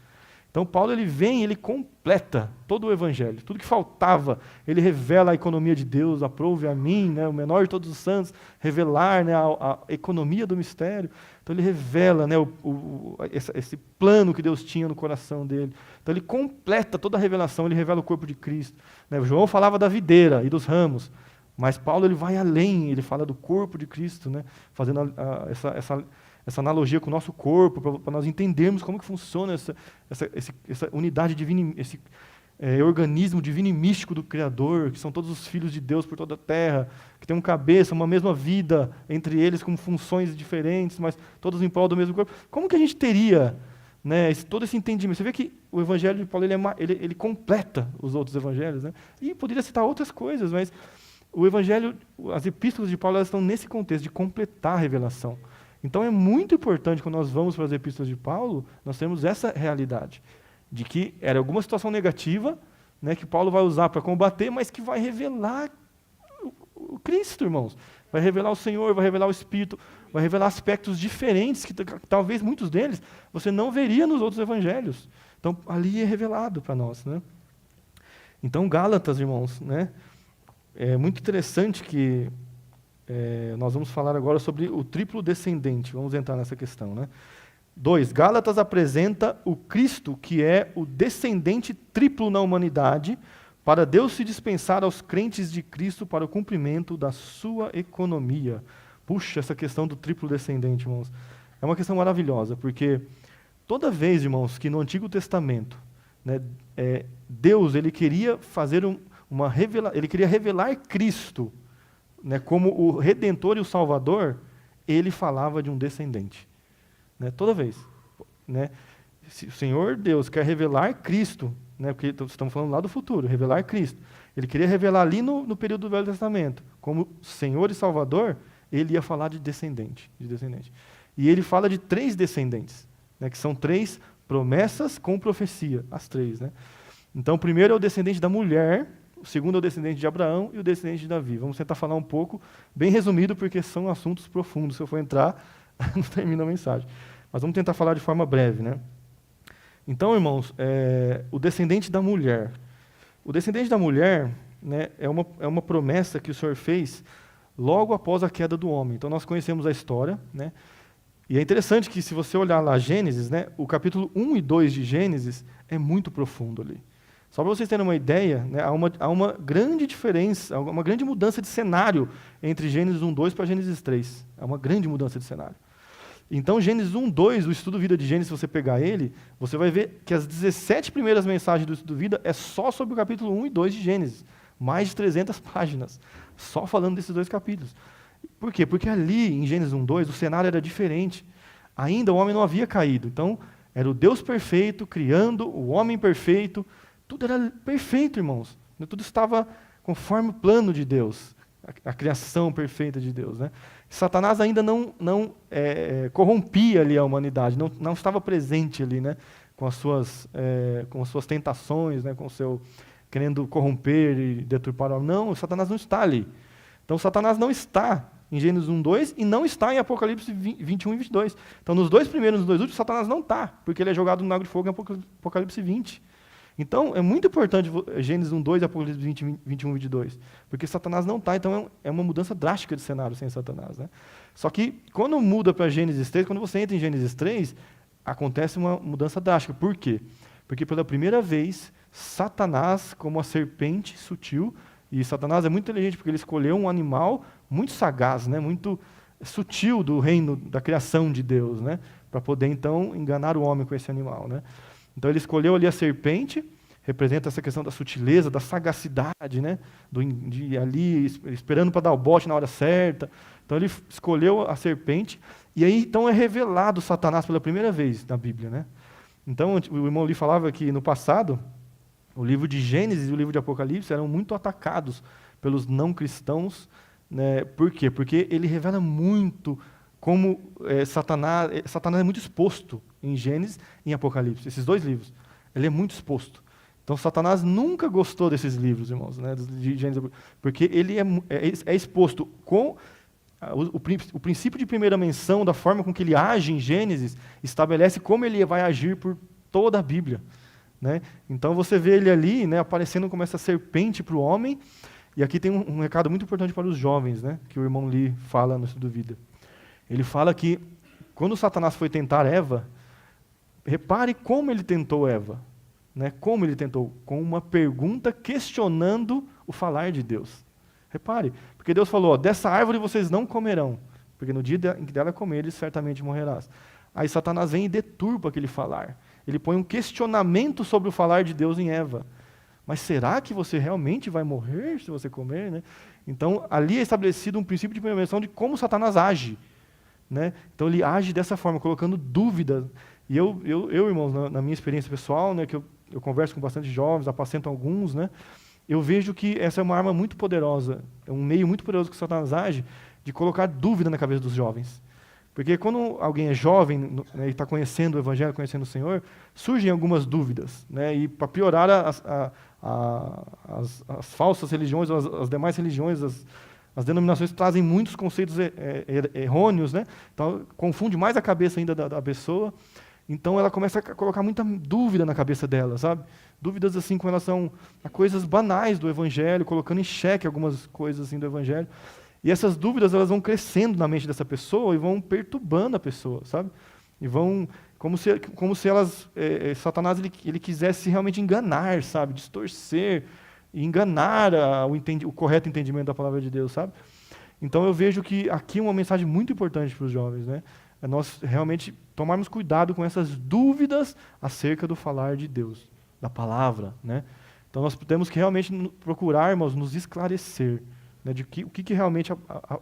Então, Paulo ele vem, ele completa todo o evangelho, tudo que faltava, ele revela a economia de Deus, aprove a mim, né, o menor de todos os santos, revelar, né, a economia do mistério. Então, ele revela, né, esse plano que Deus tinha no coração dele. Então, ele completa toda a revelação, ele revela o corpo de Cristo. Né? João falava da videira e dos ramos, mas Paulo ele vai além, ele fala do corpo de Cristo, né, fazendo essa analogia com o nosso corpo, para nós entendermos como que funciona essa unidade divina, esse organismo divino e místico do Criador, que são todos os filhos de Deus por toda a terra, que tem uma cabeça, uma mesma vida entre eles, com funções diferentes, mas todos em prol do mesmo corpo. Como que a gente teria, né, todo esse entendimento? Você vê que o evangelho de Paulo ele completa os outros evangelhos, né? E poderia citar outras coisas, mas o evangelho, as epístolas de Paulo, elas estão nesse contexto de completar a revelação. Então é muito importante, quando nós vamos para as epístolas de Paulo, nós temos essa realidade, de que era alguma situação negativa, né, que Paulo vai usar para combater, mas que vai revelar o Cristo, irmãos. Vai revelar o Senhor, vai revelar o Espírito, vai revelar aspectos diferentes, que talvez muitos deles você não veria nos outros evangelhos. Então ali é revelado para nós. Né? Então Gálatas, irmãos, né, é muito interessante que nós vamos falar agora sobre o triplo descendente. Vamos entrar nessa questão. Né? 2. Gálatas apresenta o Cristo, que é o descendente triplo na humanidade, para Deus se dispensar aos crentes de Cristo para o cumprimento da sua economia. Puxa, essa questão do triplo descendente, irmãos, é uma questão maravilhosa, porque toda vez, irmãos, que no Antigo Testamento, né, Deus ele queria fazer ele queria revelar Cristo, né, como o Redentor e o Salvador, ele falava de um descendente. Né, toda vez. Né, se o Senhor Deus quer revelar Cristo, né, porque estamos falando lá do futuro, revelar Cristo. Ele queria revelar ali no período do Velho Testamento, como Senhor e Salvador, ele ia falar de descendente. E ele fala de 3 descendentes, né, que são 3 promessas com profecia, as 3. Né? Então, o primeiro é o descendente da mulher, o segundo é o descendente de Abraão e o descendente de Davi. Vamos tentar falar um pouco, bem resumido, porque são assuntos profundos. Se eu for entrar, não termina a mensagem. Mas vamos tentar falar de forma breve. Né? Então, irmãos, o descendente da mulher. O descendente da mulher, né, é uma promessa que o Senhor fez logo após a queda do homem. Então nós conhecemos a história, né? E é interessante que se você olhar lá Gênesis, né, o capítulo 1 e 2 de Gênesis é muito profundo ali. Só para vocês terem uma ideia, né, há uma grande diferença, uma grande mudança de cenário entre Gênesis 1:2 para Gênesis 3. É uma grande mudança de cenário. Então, Gênesis 1:2, o estudo vida de Gênesis, se você pegar ele, você vai ver que as 17 primeiras mensagens do estudo vida é só sobre o capítulo 1 e 2 de Gênesis. Mais de 300 páginas, só falando desses dois capítulos. Por quê? Porque ali, em Gênesis 1:2, o cenário era diferente. Ainda o homem não havia caído. Então, era o Deus perfeito criando o homem perfeito. Tudo era perfeito, irmãos. Tudo estava conforme o plano de Deus, a criação perfeita de Deus, né? Satanás ainda não corrompia ali a humanidade, não estava presente ali, né? Com as suas tentações, né? Com o seu querendo corromper e deturpar o homem. Não, Satanás não está ali. Então, Satanás não está em Gênesis 1:2 e não está em Apocalipse 21 e 22. Então, nos dois primeiros e nos dois últimos, Satanás não está, porque ele é jogado no lago de fogo em Apocalipse 20. Então, é muito importante Gênesis 1:2 e Apocalipse 21 e 22, porque Satanás não está, então é uma mudança drástica de cenário sem Satanás, né? Só que, quando muda para Gênesis 3, quando você entra em Gênesis 3, acontece uma mudança drástica. Por quê? Porque pela primeira vez, Satanás, como a serpente sutil, e Satanás é muito inteligente porque ele escolheu um animal muito sagaz, né, muito sutil do reino, da criação de Deus, né, para poder então enganar o homem com esse animal, né. Então ele escolheu ali a serpente, representa essa questão da sutileza, da sagacidade, né, de ir ali esperando para dar o bote na hora certa. Então ele escolheu a serpente, e aí então é revelado Satanás pela primeira vez na Bíblia, né. Então o irmão Lee falava que no passado o livro de Gênesis e o livro de Apocalipse eram muito atacados pelos não cristãos, né? Por quê? Porque ele revela muito como Satanás é muito exposto em Gênesis e em Apocalipse, esses dois livros. Ele é muito exposto. Então, Satanás nunca gostou desses livros, irmãos, né? De Gênesis, porque ele é exposto com o princípio de primeira menção, da forma com que ele age em Gênesis, estabelece como ele vai agir por toda a Bíblia. Né? Então você vê ele ali, né, aparecendo como essa serpente para o homem, e aqui tem um recado muito importante para os jovens, né, que o irmão Lee fala no Estudo Vida. Ele fala que quando Satanás foi tentar Eva, repare como ele tentou Eva. Né, como ele tentou? Com uma pergunta questionando o falar de Deus. Repare, porque Deus falou, dessa árvore vocês não comerão, porque no dia em que dela comerem, certamente morrerás. Aí Satanás vem e deturpa aquele falar. Ele põe um questionamento sobre o falar de Deus em Eva. Mas será que você realmente vai morrer se você comer? Né? Então, ali é estabelecido um princípio de primeira menção de como Satanás age. Né? Então, ele age dessa forma, colocando dúvidas. E eu irmãos, na minha experiência pessoal, né, que eu converso com bastante jovens, apacento alguns, né, eu vejo que essa é uma arma muito poderosa, é um meio muito poderoso que Satanás age, de colocar dúvida na cabeça dos jovens. Porque quando alguém é jovem, né, e está conhecendo o Evangelho, conhecendo o Senhor, surgem algumas dúvidas. Né, e para piorar, as falsas religiões, as demais religiões, as denominações trazem muitos conceitos errôneos, né, então confunde mais a cabeça ainda da pessoa. Então ela começa a colocar muita dúvida na cabeça dela, sabe? Dúvidas assim com relação a coisas banais do Evangelho, colocando em xeque algumas coisas assim do Evangelho. E essas dúvidas elas vão crescendo na mente dessa pessoa e vão perturbando a pessoa, sabe? E vão como se elas Satanás ele quisesse realmente enganar, sabe? Distorcer e enganar o correto entendimento da palavra de Deus, sabe? Então eu vejo que aqui é uma mensagem muito importante para os jovens, né? É nós realmente tomarmos cuidado com essas dúvidas acerca do falar de Deus, da palavra, né? Então nós temos que realmente procurar, irmãos, nos esclarecer, né, de o que realmente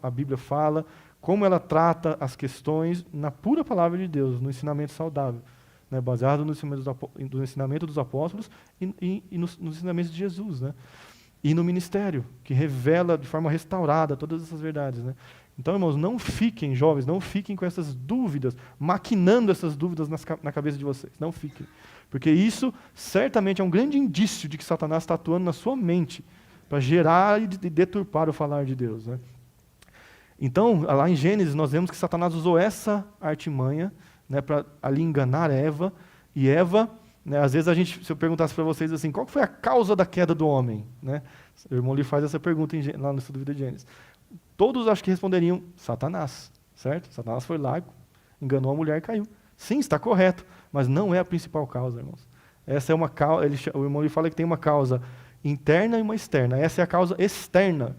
a Bíblia fala, como ela trata as questões na pura palavra de Deus, no ensinamento saudável, né, baseado no ensinamento dos apóstolos e nos ensinamentos de Jesus, né? E no ministério, que revela de forma restaurada todas essas verdades, né? Então, irmãos, não fiquem, jovens, não fiquem com essas dúvidas, maquinando essas dúvidas na cabeça de vocês. Não fiquem. Porque isso certamente é um grande indício de que Satanás está atuando na sua mente para gerar e deturpar o falar de Deus. Né? Então, lá em Gênesis, nós vemos que Satanás usou essa artimanha, né, para ali enganar Eva. E Eva, né, às vezes se eu perguntasse para vocês assim, qual foi a causa da queda do homem? Né? O irmão Lee faz essa pergunta lá no estudo da Vida de Gênesis. todos acho que responderiam, Satanás, certo? Satanás foi lá, enganou a mulher e caiu. Sim, está correto, mas não é a principal causa, irmãos. Essa é uma causa, o irmão fala que tem uma causa interna e uma externa. Essa é a causa externa,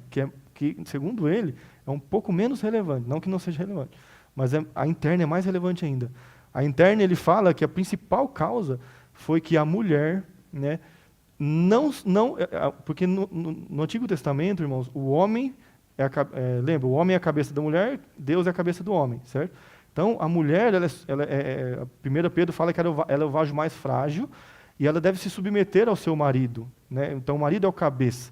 que segundo ele, é um pouco menos relevante. Não que não seja relevante, mas a interna é mais relevante ainda. A interna, ele fala que a principal causa foi que a mulher, né, porque no Antigo Testamento, irmãos, o homem lembra, o homem é a cabeça da mulher, Deus é a cabeça do homem, certo? Então, a mulher, a 1 Pedro fala que ela é o vaso mais frágil e ela deve se submeter ao seu marido, né? Então, o marido é o cabeça.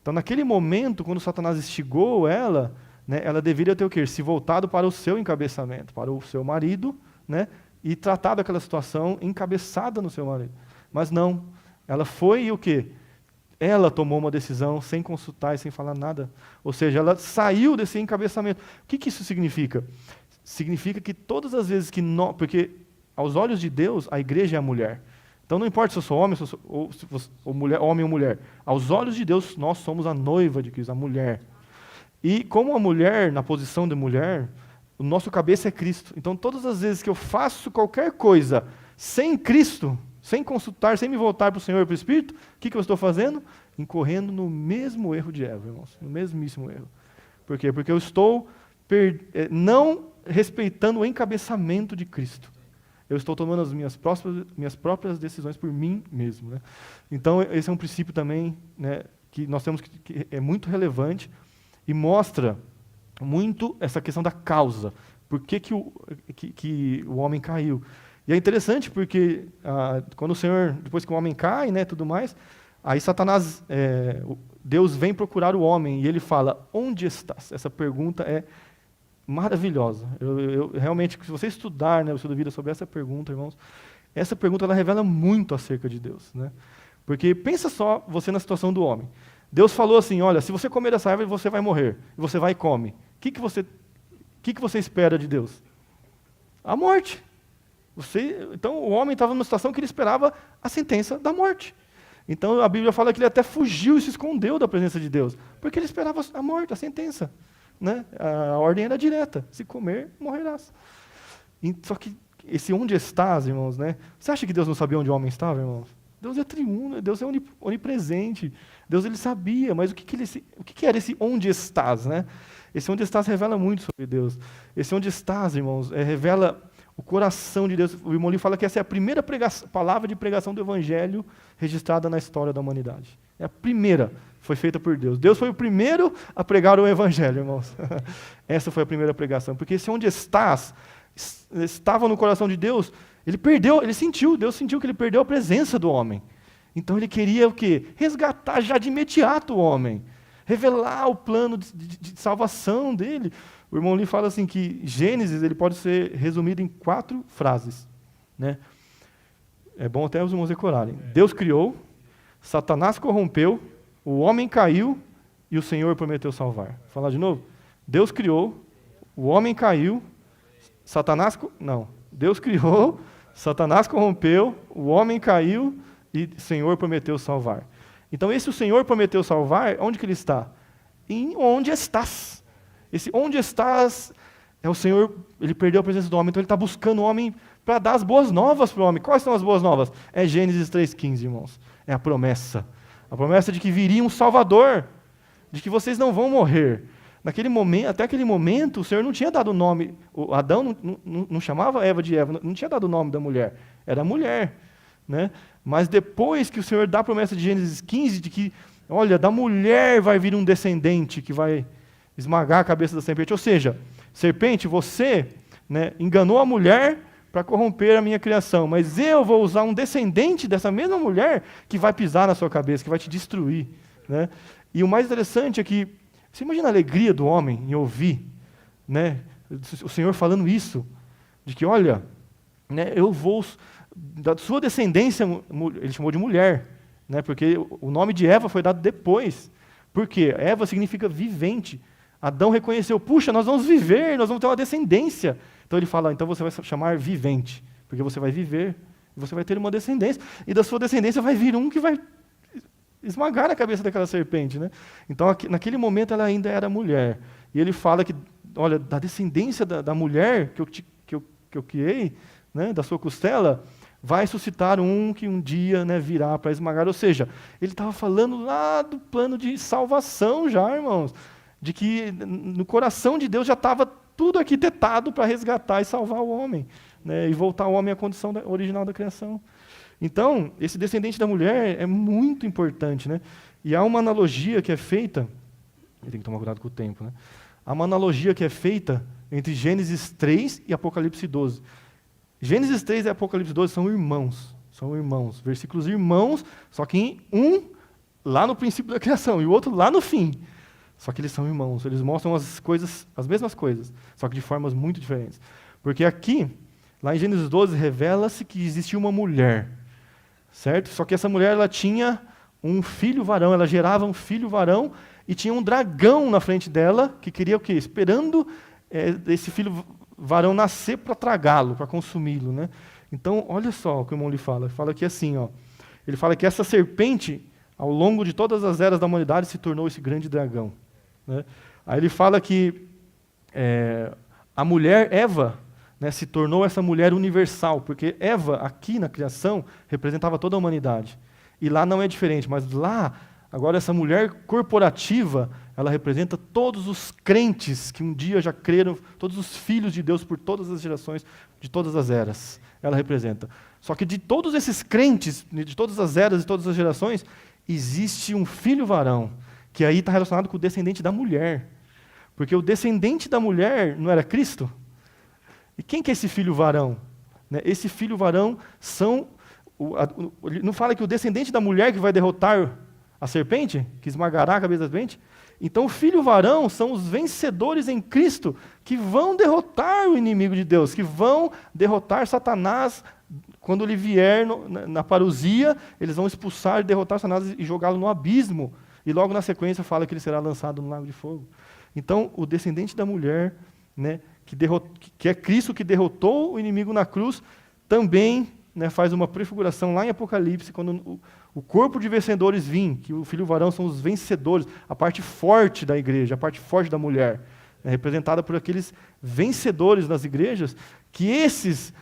Então, naquele momento, quando Satanás instigou ela, né, ela deveria ter o quê? Se voltado para o seu encabeçamento, para o seu marido, né, e tratado aquela situação encabeçada no seu marido. Mas não, ela foi e o quê? Ela tomou uma decisão sem consultar e sem falar nada. Ou seja, ela saiu desse encabeçamento. O que isso significa? Significa que todas as vezes que nós... Porque aos olhos de Deus, a igreja é a mulher. Então não importa se eu sou homem, ou mulher, homem ou mulher. Aos olhos de Deus, nós somos a noiva de Cristo, a mulher. E como a mulher, na posição de mulher, o nosso cabeça é Cristo. Então todas as vezes que eu faço qualquer coisa sem Cristo, sem consultar, sem me voltar para o Senhor e para o Espírito, o que eu estou fazendo? Incorrendo no mesmo erro de Eva, irmãos. No mesmíssimo erro. Por quê? Porque eu estou não respeitando o encabeçamento de Cristo. Eu estou tomando as minhas próprias decisões por mim mesmo, né? Então, esse é um princípio também, né, que nós temos que é muito relevante e mostra muito essa questão da causa. Por que o homem caiu? E é interessante porque quando o Senhor, depois que o homem cai, né, tudo mais, aí Satanás, Deus vem procurar o homem e ele fala, onde estás? Essa pergunta é maravilhosa. Eu realmente, se você estudar, né, o estudo da vida sobre essa pergunta, irmãos, essa pergunta ela revela muito acerca de Deus, né? Porque pensa só você na situação do homem. Deus falou assim, olha, se você comer dessa árvore, você vai morrer. E você vai e come. O que você espera de Deus? A morte. Então o homem estava numa situação que ele esperava a sentença da morte. Então a Bíblia fala que ele até fugiu e se escondeu da presença de Deus, porque ele esperava a morte, a sentença, né? A ordem era direta, se comer, morrerás. Só que esse onde estás, irmãos, né? Você acha que Deus não sabia onde o homem estava, irmãos? Deus é triuno, Deus é onipresente, Deus ele sabia, mas o que era esse onde estás, né? Esse onde estás revela muito sobre Deus. Esse onde estás, irmãos, revela o coração de Deus. O irmão Lee fala que essa é a primeira palavra de pregação do Evangelho registrada na história da humanidade. É a primeira, foi feita por Deus. Deus foi o primeiro a pregar o Evangelho, irmãos. Essa foi a primeira pregação. Porque esse onde estás, estava no coração de Deus, Deus sentiu que ele perdeu a presença do homem. Então ele queria o quê? Resgatar já de imediato o homem. Revelar o plano de salvação dele. O irmão Lee fala assim que Gênesis ele pode ser resumido em 4 frases, né? É bom até os irmãos decorarem. Deus criou, Satanás corrompeu, o homem caiu e o Senhor prometeu salvar. Vou falar de novo? Deus criou, o homem caiu, Deus criou, Satanás corrompeu, o homem caiu e o Senhor prometeu salvar. Então esse o Senhor prometeu salvar, onde que ele está? Em onde estás. Esse onde estás é o Senhor, ele perdeu a presença do homem, então ele está buscando o homem para dar as boas novas para o homem. Quais são as boas novas? É Gênesis 3,15, irmãos. É a promessa. A promessa de que viria um Salvador, de que vocês não vão morrer. Até aquele momento, o Senhor não tinha dado o nome, Adão não chamava Eva de Eva, não tinha dado o nome da mulher, era mulher, né? Mas depois que o Senhor dá a promessa de Gênesis 15, de que, olha, da mulher vai vir um descendente que vai esmagar a cabeça da serpente. Ou seja, serpente, você, né, enganou a mulher para corromper a minha criação, mas eu vou usar um descendente dessa mesma mulher que vai pisar na sua cabeça, que vai te destruir, né? E o mais interessante é que, você imagina a alegria do homem em ouvir, né, o Senhor falando isso, de que, olha, né, eu vou, da sua descendência, ele chamou de mulher, né, porque o nome de Eva foi dado depois. Por quê? Eva significa vivente. Adão reconheceu, puxa, nós vamos viver, nós vamos ter uma descendência. Então ele fala, então você vai chamar vivente, porque você vai viver, você vai ter uma descendência, e da sua descendência vai vir um que vai esmagaram a cabeça daquela serpente, né? Então, naquele momento, ela ainda era mulher. E ele fala que, olha, da descendência da mulher que eu criei, né, da sua costela, vai suscitar um que um dia, né, virá para esmagar. Ou seja, ele estava falando lá do plano de salvação já, irmãos, de que no coração de Deus já estava tudo arquitetado para resgatar e salvar o homem, né, e voltar o homem à condição original da criação. Então, esse descendente da mulher é muito importante, né? E há uma analogia que é feita, tem que tomar cuidado com o tempo, né? Há uma analogia que é feita entre Gênesis 3 e Apocalipse 12. Gênesis 3 e Apocalipse 12 são irmãos, versículos irmãos, só que um lá no princípio da criação e o outro lá no fim. Só que eles são irmãos, eles mostram as mesmas coisas, só que de formas muito diferentes. Porque aqui, lá em Gênesis 12, revela-se que existia uma mulher, certo? Só que essa mulher, ela tinha um filho varão, ela gerava um filho varão e tinha um dragão na frente dela que queria o quê? Esperando esse filho varão nascer para tragá-lo, para consumi-lo, né? Então, olha só o que o irmão lhe fala. Ele fala aqui assim, ó. Ele fala que essa serpente, ao longo de todas as eras da humanidade, se tornou esse grande dragão, né? Aí ele fala que a mulher, Eva, né, se tornou essa mulher universal, porque Eva, aqui na criação, representava toda a humanidade. E lá não é diferente, mas lá, agora essa mulher corporativa, ela representa todos os crentes que um dia já creram, todos os filhos de Deus por todas as gerações, de todas as eras. Ela representa. Só que de todos esses crentes, de todas as eras e todas as gerações, existe um filho varão, que aí está relacionado com o descendente da mulher. Porque o descendente da mulher não era Cristo? E quem que é esse filho varão? Né? Esse filho varão são... não fala que o descendente da mulher que vai derrotar a serpente, que esmagará a cabeça da serpente? Então o filho varão são os vencedores em Cristo que vão derrotar o inimigo de Deus, que vão derrotar Satanás quando ele vier na parousia, eles vão expulsar e derrotar Satanás e jogá-lo no abismo. E logo na sequência fala que ele será lançado no lago de fogo. Então o descendente da mulher, né, que é Cristo que derrotou o inimigo na cruz, também, né, faz uma prefiguração lá em Apocalipse, quando o corpo de vencedores vir, que o filho varão são os vencedores, a parte forte da igreja, a parte forte da mulher, né, representada por aqueles vencedores das igrejas, que esses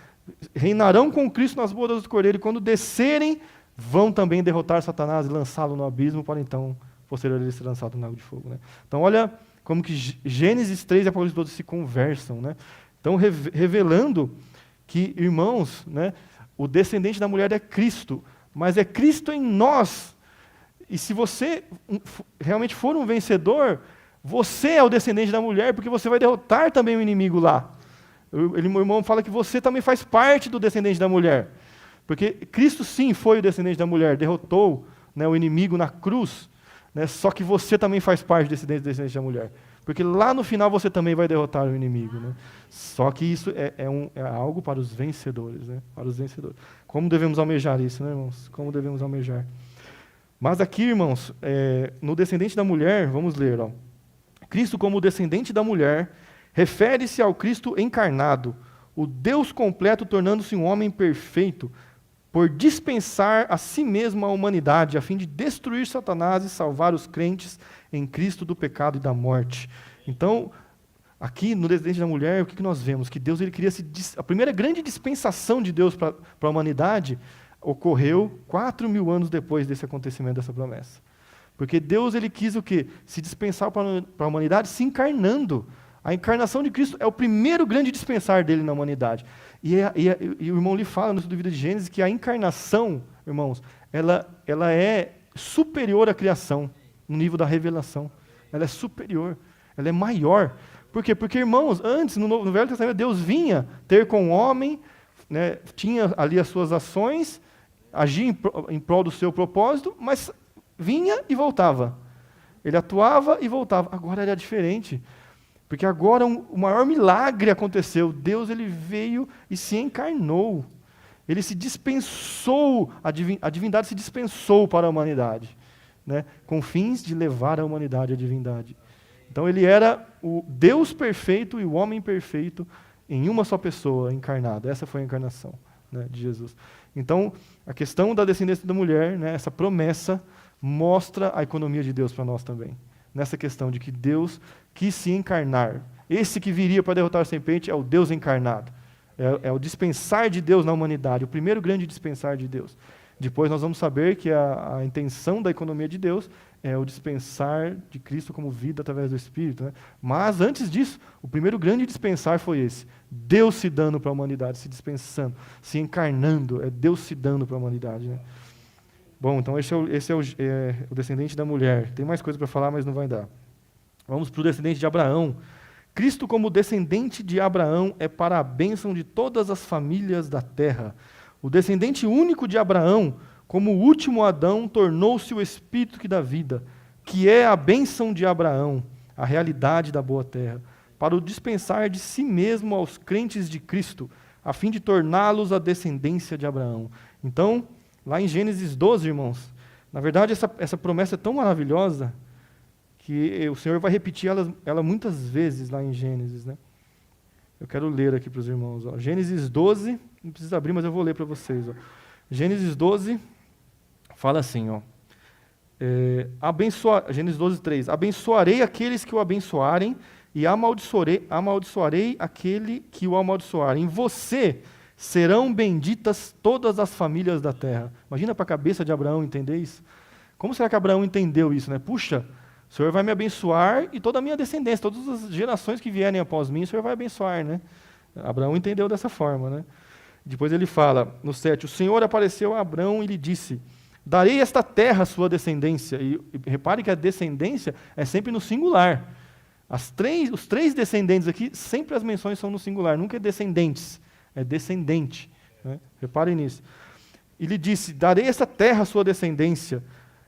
reinarão com Cristo nas bodas do Cordeiro, e quando descerem, vão também derrotar Satanás e lançá-lo no abismo, para então, posteriormente, ser lançado no lago de fogo. Né? Então, olha como que Gênesis 3 e Apocalipse 12 se conversam. Né? Então, revelando que, irmãos, né, o descendente da mulher é Cristo, mas é Cristo em nós. E se você realmente for um vencedor, você é o descendente da mulher, porque você vai derrotar também o inimigo lá. Meu irmão fala que você também faz parte do descendente da mulher. Porque Cristo sim foi o descendente da mulher, derrotou, né, o inimigo na cruz, né, só que você também faz parte desse descendente da mulher. Porque lá no final você também vai derrotar o inimigo. Né? Só que isso é algo para os vencedores. Né? Para os vencedores. Como devemos almejar isso, né, irmãos? Como devemos almejar? Mas aqui, irmãos, no descendente da mulher, vamos ler. Ó. Cristo como descendente da mulher refere-se ao Cristo encarnado, o Deus completo tornando-se um homem perfeito, por dispensar a si mesmo a humanidade, a fim de destruir Satanás e salvar os crentes em Cristo do pecado e da morte. Então, aqui no descendente da mulher, o que nós vemos? Que Deus, ele queria a primeira grande dispensação de Deus para a humanidade ocorreu 4.000 anos depois desse acontecimento, dessa promessa. Porque Deus, ele quis o quê? Se dispensar para a humanidade se encarnando. A encarnação de Cristo é o primeiro grande dispensar dele na humanidade. E o irmão lhe fala no estudo de vida de Gênesis que a encarnação, irmãos, ela é superior à criação, no nível da revelação. Ela é superior, ela é maior. Por quê? Porque, irmãos, antes, no Velho Testamento, Deus vinha ter com o homem, né, tinha ali as suas ações, agia em prol do seu propósito, mas vinha e voltava. Ele atuava e voltava. Agora era diferente. Porque agora o maior milagre aconteceu. Deus, ele veio e se encarnou. Ele se dispensou, a divindade se dispensou para a humanidade, né, com fins de levar a humanidade à divindade. Então ele era o Deus perfeito e o homem perfeito em uma só pessoa, encarnado. Essa foi a encarnação, né, de Jesus. Então, a questão da descendência da mulher, né, essa promessa, mostra a economia de Deus para nós também. Nessa questão de que Deus quis se encarnar. Esse que viria para derrotar a serpente é o Deus encarnado. É o dispensar de Deus na humanidade, o primeiro grande dispensar de Deus. Depois nós vamos saber que a intenção da economia de Deus é o dispensar de Cristo como vida através do Espírito. Né? Mas antes disso, o primeiro grande dispensar foi esse. Deus se dando para a humanidade, se dispensando, se encarnando. É Deus se dando para a humanidade. Né? Bom, então esse é o descendente da mulher. Tem mais coisa para falar, mas não vai dar. Vamos para o descendente de Abraão. Cristo como descendente de Abraão é para a bênção de todas as famílias da terra. O descendente único de Abraão, como o último Adão, tornou-se o Espírito que dá vida, que é a bênção de Abraão, a realidade da boa terra, para o dispensar de si mesmo aos crentes de Cristo, a fim de torná-los a descendência de Abraão. Então, lá em Gênesis 12, irmãos, na verdade essa promessa é tão maravilhosa que o Senhor vai repetir ela muitas vezes lá em Gênesis, né? Eu quero ler aqui para os irmãos. Ó. Gênesis 12, não precisa abrir, mas eu vou ler para vocês. Ó. Gênesis 12 fala assim, ó. Gênesis 12, 3. Abençoarei aqueles que o abençoarem e amaldiçoarei aquele que o amaldiçoar. Em você serão benditas todas as famílias da terra. Imagina para a cabeça de Abraão entender isso. Como será que Abraão entendeu isso? Né? Puxa, o Senhor vai me abençoar e toda a minha descendência, todas as gerações que vierem após mim, o Senhor vai abençoar, né? Abraão entendeu dessa forma, né? Depois ele fala, no 7, o Senhor apareceu a Abraão e lhe disse, darei esta terra à sua descendência. E repare que a descendência é sempre no singular. Os três descendentes aqui, sempre as menções são no singular, nunca é descendentes, é descendente. Né? Reparem nisso. E lhe disse, darei esta terra à sua descendência.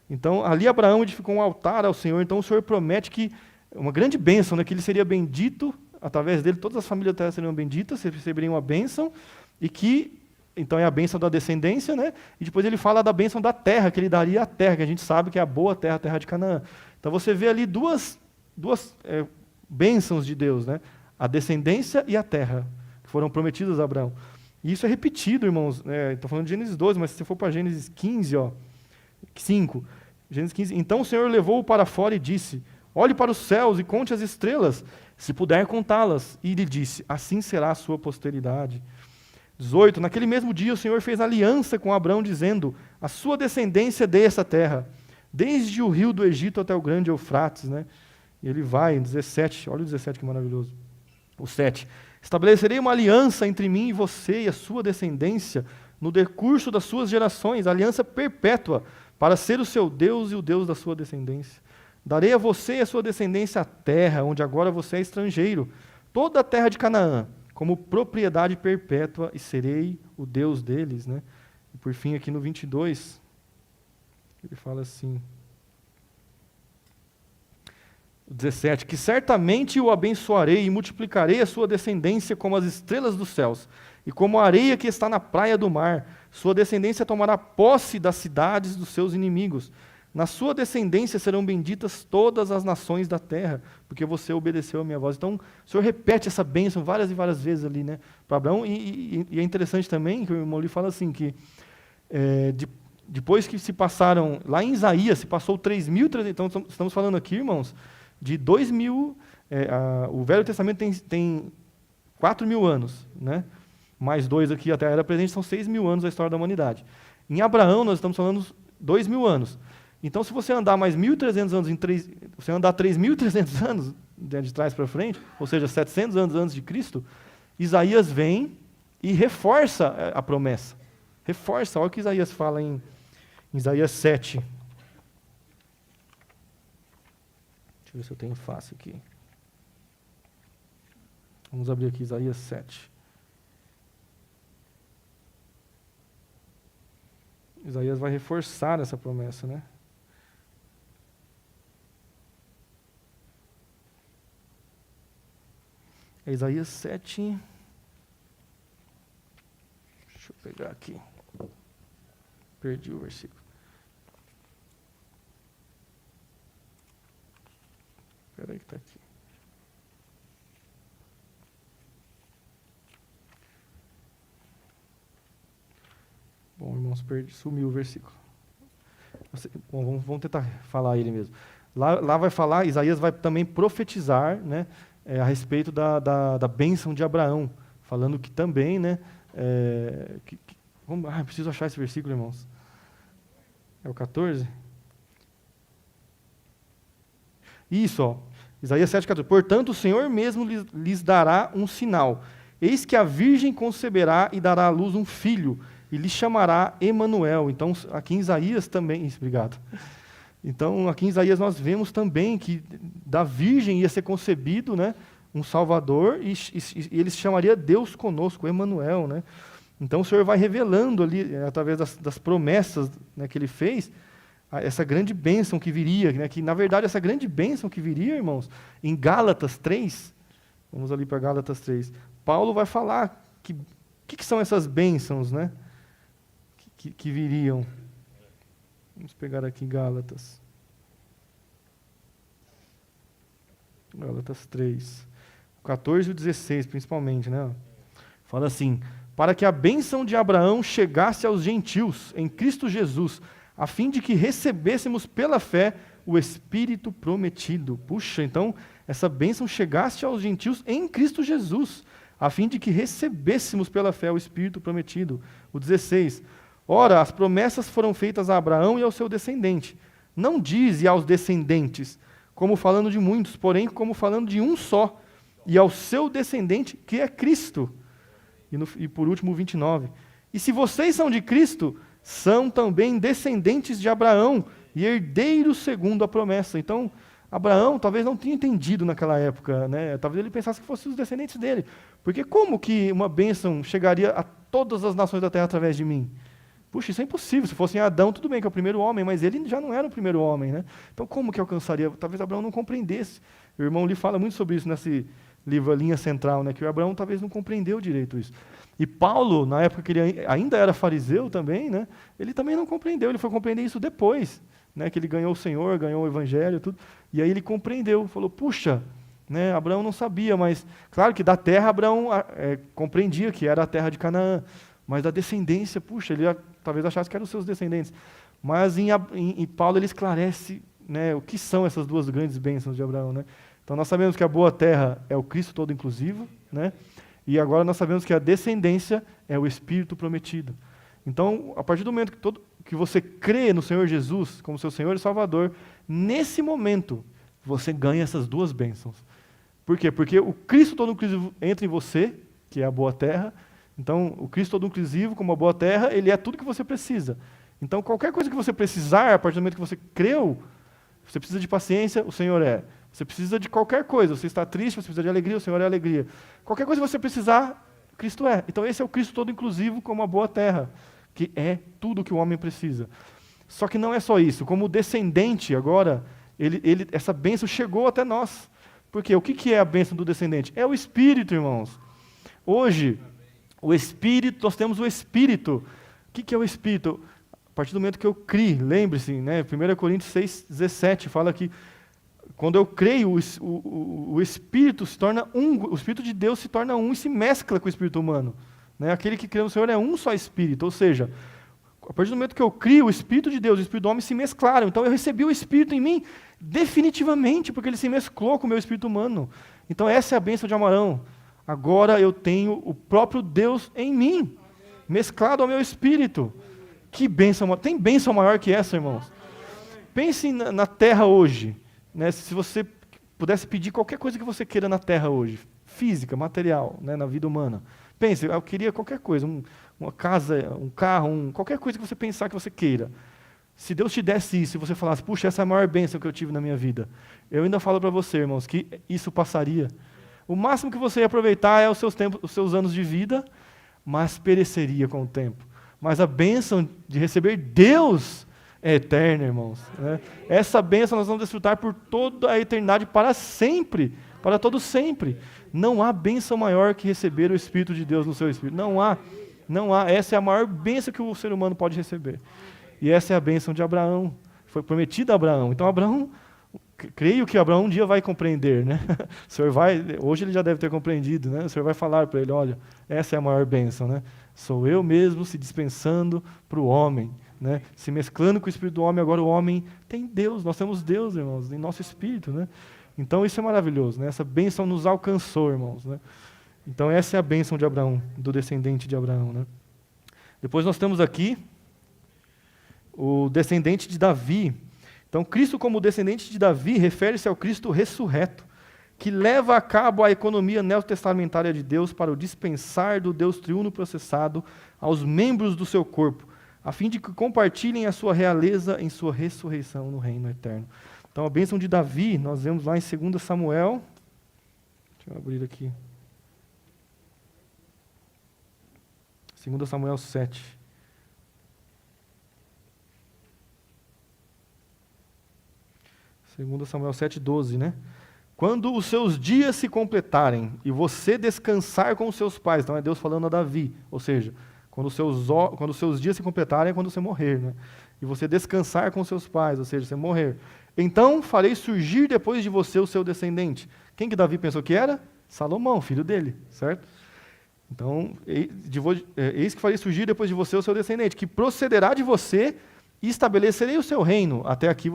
Então, ali Abraão edificou um altar ao Senhor, então o Senhor promete que, uma grande bênção, né, que ele seria bendito, através dele todas as famílias da terra seriam benditas, receberiam uma bênção, e que, então é a bênção da descendência, né, e depois ele fala da bênção da terra, que ele daria a terra, que a gente sabe que é a boa terra, a terra de Canaã. Então você vê ali duas bênçãos de Deus, né, a descendência e a terra, que foram prometidas a Abraão. E isso é repetido, irmãos, estou falando de Gênesis 12, mas se você for para Gênesis 15, 5, Gênesis 15. Então o Senhor levou-o para fora e disse, olhe para os céus e conte as estrelas, se puder contá-las. E lhe disse, assim será a sua posteridade. 18. Naquele mesmo dia o Senhor fez aliança com Abraão, dizendo, a sua descendência dê essa terra, desde o rio do Egito até o grande Eufrates. Né? E ele vai, em 17, olha o 17 que maravilhoso. O 7. Estabelecerei uma aliança entre mim e você e a sua descendência, no decurso das suas gerações, aliança perpétua, para ser o seu Deus e o Deus da sua descendência. Darei a você e a sua descendência a terra, onde agora você é estrangeiro, toda a terra de Canaã, como propriedade perpétua, e serei o Deus deles. Né? E por fim, aqui no 22, ele fala assim, 17, que certamente o abençoarei e multiplicarei a sua descendência como as estrelas dos céus, e como a areia que está na praia do mar. Sua descendência tomará posse das cidades dos seus inimigos. Na sua descendência serão benditas todas as nações da terra, porque você obedeceu a minha voz. Então, o Senhor repete essa bênção várias e várias vezes ali, né, para Abraão. E é interessante também que o irmão ali fala assim, que depois que se passaram, lá em Isaías, se passou 3.300, então estamos falando aqui, irmãos, de 2.000, o Velho Testamento tem 4.000 anos, né? Mais 2 aqui até a Era Presente, são 6.000 anos da história da humanidade. Em Abraão, nós estamos falando 2.000 anos. Então, se você andar mais 1.300 anos, você andar 3.300 anos de trás para frente, ou seja, 700 anos antes de Cristo, Isaías vem e reforça a promessa. Reforça, olha o que Isaías fala em Isaías 7. Deixa eu ver se eu tenho fácil aqui. Vamos abrir aqui Isaías 7. Isaías vai reforçar essa promessa, né? É Isaías 7. Deixa eu pegar aqui. Perdi o versículo. Espera aí que está aqui. Bom, irmãos, sumiu o versículo. Bom, vamos tentar falar ele mesmo. Lá vai falar, Isaías vai também profetizar, né, a respeito da bênção de Abraão, falando que também, né, preciso achar esse versículo, irmãos. É o 14? Isso, ó. Isaías 7,14. Portanto, o Senhor mesmo lhes dará um sinal. Eis que a virgem conceberá e dará à luz um filho, e lhe chamará Emanuel. Então, aqui em Isaías também... Isso, obrigado. Então, aqui em Isaías nós vemos também que da virgem ia ser concebido, né, um Salvador, e ele se chamaria Deus conosco, Emanuel, né? Então, o Senhor vai revelando ali, através das promessas, né, que ele fez, essa grande bênção que viria, né, que, na verdade, essa grande bênção que viria, irmãos, em Gálatas 3, vamos ali para Gálatas 3, Paulo vai falar que são essas bênçãos, né, que viriam. Vamos pegar aqui Gálatas. Gálatas 3. 14 e 16, principalmente, né? Fala assim: para que a bênção de Abraão chegasse aos gentios em Cristo Jesus, a fim de que recebêssemos pela fé o Espírito prometido. Puxa, então, essa bênção chegasse aos gentios em Cristo Jesus, a fim de que recebêssemos pela fé o Espírito prometido. O 16. Ora, as promessas foram feitas a Abraão e ao seu descendente. Não diz e aos descendentes, como falando de muitos, porém como falando de um só, e ao seu descendente, que é Cristo. E por último, 29. E se vocês são de Cristo, são também descendentes de Abraão e herdeiros segundo a promessa. Então, Abraão talvez não tenha entendido naquela época, né? Talvez ele pensasse que fossem os descendentes dele. Porque como que uma bênção chegaria a todas as nações da terra através de mim? Puxa, isso é impossível. Se fosse Adão, tudo bem, que é o primeiro homem, mas ele já não era o primeiro homem, né? Então, como que alcançaria? Talvez Abraão não compreendesse. O irmão Lee fala muito sobre isso nesse livro, A Linha Central, né? Que o Abraão talvez não compreendeu direito isso. E Paulo, na época que ele ainda era fariseu também, né? Ele também não compreendeu. Ele foi compreender isso depois, né? Que ele ganhou o Senhor, ganhou o Evangelho, tudo. E aí ele compreendeu, falou: puxa, né? Abraão não sabia, mas claro que da terra Abraão compreendia que era a terra de Canaã. Mas da descendência, puxa, ele talvez achasse que eram os seus descendentes. Mas em Paulo ele esclarece, né, o que são essas duas grandes bênçãos de Abraão, né? Então nós sabemos que a boa terra é o Cristo todo inclusivo, né? E agora nós sabemos que a descendência é o Espírito prometido. Então, a partir do momento que você crê no Senhor Jesus como seu Senhor e Salvador, nesse momento você ganha essas duas bênçãos. Por quê? Porque o Cristo todo inclusivo entra em você, que é a boa terra. Então, o Cristo todo inclusivo, como a boa terra, ele é tudo que você precisa. Então, qualquer coisa que você precisar, a partir do momento que você creu, você precisa de paciência, o Senhor é. Você precisa de qualquer coisa, você está triste, você precisa de alegria, o Senhor é alegria. Qualquer coisa que você precisar, Cristo é. Então, esse é o Cristo todo inclusivo, como a boa terra, que é tudo que o homem precisa. Só que não é só isso. Como descendente, agora, essa bênção chegou até nós. Por quê? O que é a bênção do descendente? É o Espírito, irmãos. Hoje, o Espírito, nós temos o Espírito. O que é o Espírito? A partir do momento que eu criei, lembre-se, né? 1 Coríntios 6,17 fala que quando eu creio, o Espírito se torna um, o Espírito de Deus se torna um e se mescla com o Espírito humano. Né? Aquele que crê no Senhor é um só Espírito, ou seja, a partir do momento que eu crio, o Espírito de Deus e o Espírito do homem se mesclaram. Então eu recebi o Espírito em mim definitivamente, porque ele se mesclou com o meu Espírito humano. Então essa é a bênção de Abraão. Agora eu tenho o próprio Deus em mim, mesclado ao meu Espírito. Que bênção! Tem bênção maior que essa, irmãos? Pense na terra hoje. Né, se você pudesse pedir qualquer coisa que você queira na terra hoje, física, material, né, na vida humana. Pense, eu queria qualquer coisa, uma casa, um carro, qualquer coisa que você pensar que você queira. Se Deus te desse isso e você falasse, puxa, essa é a maior bênção que eu tive na minha vida, eu ainda falo para você, irmãos, que isso passaria. O máximo que você ia aproveitar é os seus anos de vida, mas pereceria com o tempo. Mas a bênção de receber Deus é eterna, irmãos. Né? Essa bênção nós vamos desfrutar por toda a eternidade, para sempre, para todo sempre. Não há bênção maior que receber o Espírito de Deus no seu Espírito. Não há. Não há. Essa é a maior bênção que o ser humano pode receber. E essa é a bênção de Abraão. Foi prometida a Abraão. Então, Abraão, creio que Abraão um dia vai compreender. Né? O Senhor hoje ele já deve ter compreendido. Né? O Senhor vai falar para ele, olha, essa é a maior bênção. Né? Sou eu mesmo se dispensando para o homem. né? Se mesclando com o espírito do homem, agora o homem tem Deus, nós temos Deus, irmãos, em nosso espírito, né? Então isso é maravilhoso, né? Essa bênção nos alcançou, irmãos, né? Então essa é a bênção de Abraão, do descendente de Abraão, né? Depois nós temos aqui o descendente de Davi. Então Cristo como descendente de Davi refere-se ao Cristo ressurreto, que leva a cabo a economia neotestamentária de Deus para o dispensar do Deus triuno processado aos membros do seu corpo, a fim de que compartilhem a sua realeza em sua ressurreição no reino eterno. Então a bênção de Davi, nós vemos lá em 2 Samuel, deixa eu abrir aqui, 2 Samuel 7. Segundo Samuel 7:12, né? Quando os seus dias se completarem e você descansar com os seus pais, então é Deus falando a Davi, ou seja, quando os seus dias se completarem é quando você morrer, né? E você descansar com os seus pais, ou seja, você morrer. Então farei surgir depois de você o seu descendente. Quem que Davi pensou que era? Salomão, filho dele, certo? Então, eis que farei surgir depois de você o seu descendente, que procederá de você e estabelecerei o seu reino. Até aqui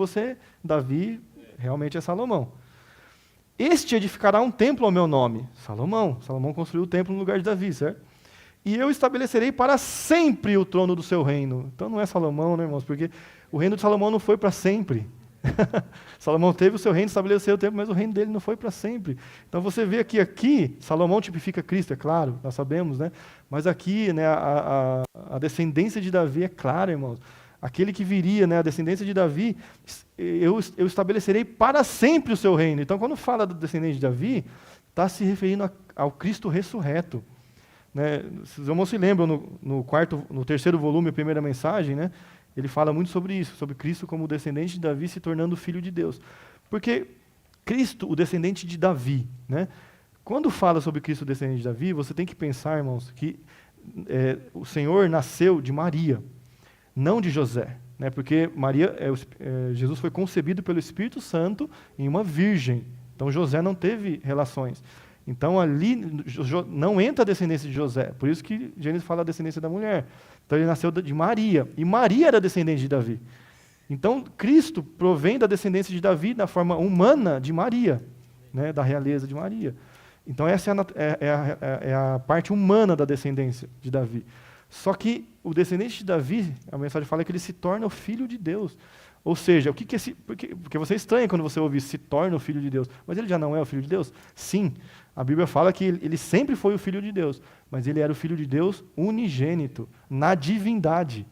Davi, realmente é Salomão. Este edificará um templo ao meu nome. Salomão construiu o templo no lugar de Davi, certo? E eu estabelecerei para sempre o trono do seu reino. Então não é Salomão, né, irmãos? Porque o reino de Salomão não foi para sempre. Salomão teve o seu reino, estabeleceu o templo, mas o reino dele não foi para sempre. Então você vê aqui, Salomão tipifica Cristo, é claro, nós sabemos, né? Mas aqui, né, a descendência de Davi é clara, irmãos. Aquele que viria, né, a descendência de Davi, eu estabelecerei para sempre o seu reino. Então, quando fala do descendente de Davi, está se referindo ao Cristo ressurreto. Né? Os irmãos se lembram, no terceiro volume, a primeira mensagem, né, ele fala muito sobre isso, sobre Cristo como descendente de Davi se tornando filho de Deus. Porque Cristo, o descendente de Davi, né, quando fala sobre Cristo, o descendente de Davi, você tem que pensar, irmãos, que o Senhor nasceu de Maria, não de José, né? Porque Jesus foi concebido pelo Espírito Santo em uma virgem. Então José não teve relações. Então ali não entra a descendência de José. Por isso que Gênesis fala a descendência da mulher. Então ele nasceu de Maria. E Maria era descendente de Davi. Então Cristo provém da descendência de Davi na forma humana de Maria, né? Da realeza de Maria. Então essa é a parte humana da descendência de Davi. Só que o descendente de Davi, a mensagem fala que ele se torna o filho de Deus. Ou seja, o que é porque você estranha quando você ouve se torna o filho de Deus. Mas ele já não é o filho de Deus? Sim, a Bíblia fala que ele sempre foi o filho de Deus, mas ele era o filho de Deus unigênito, na divindade.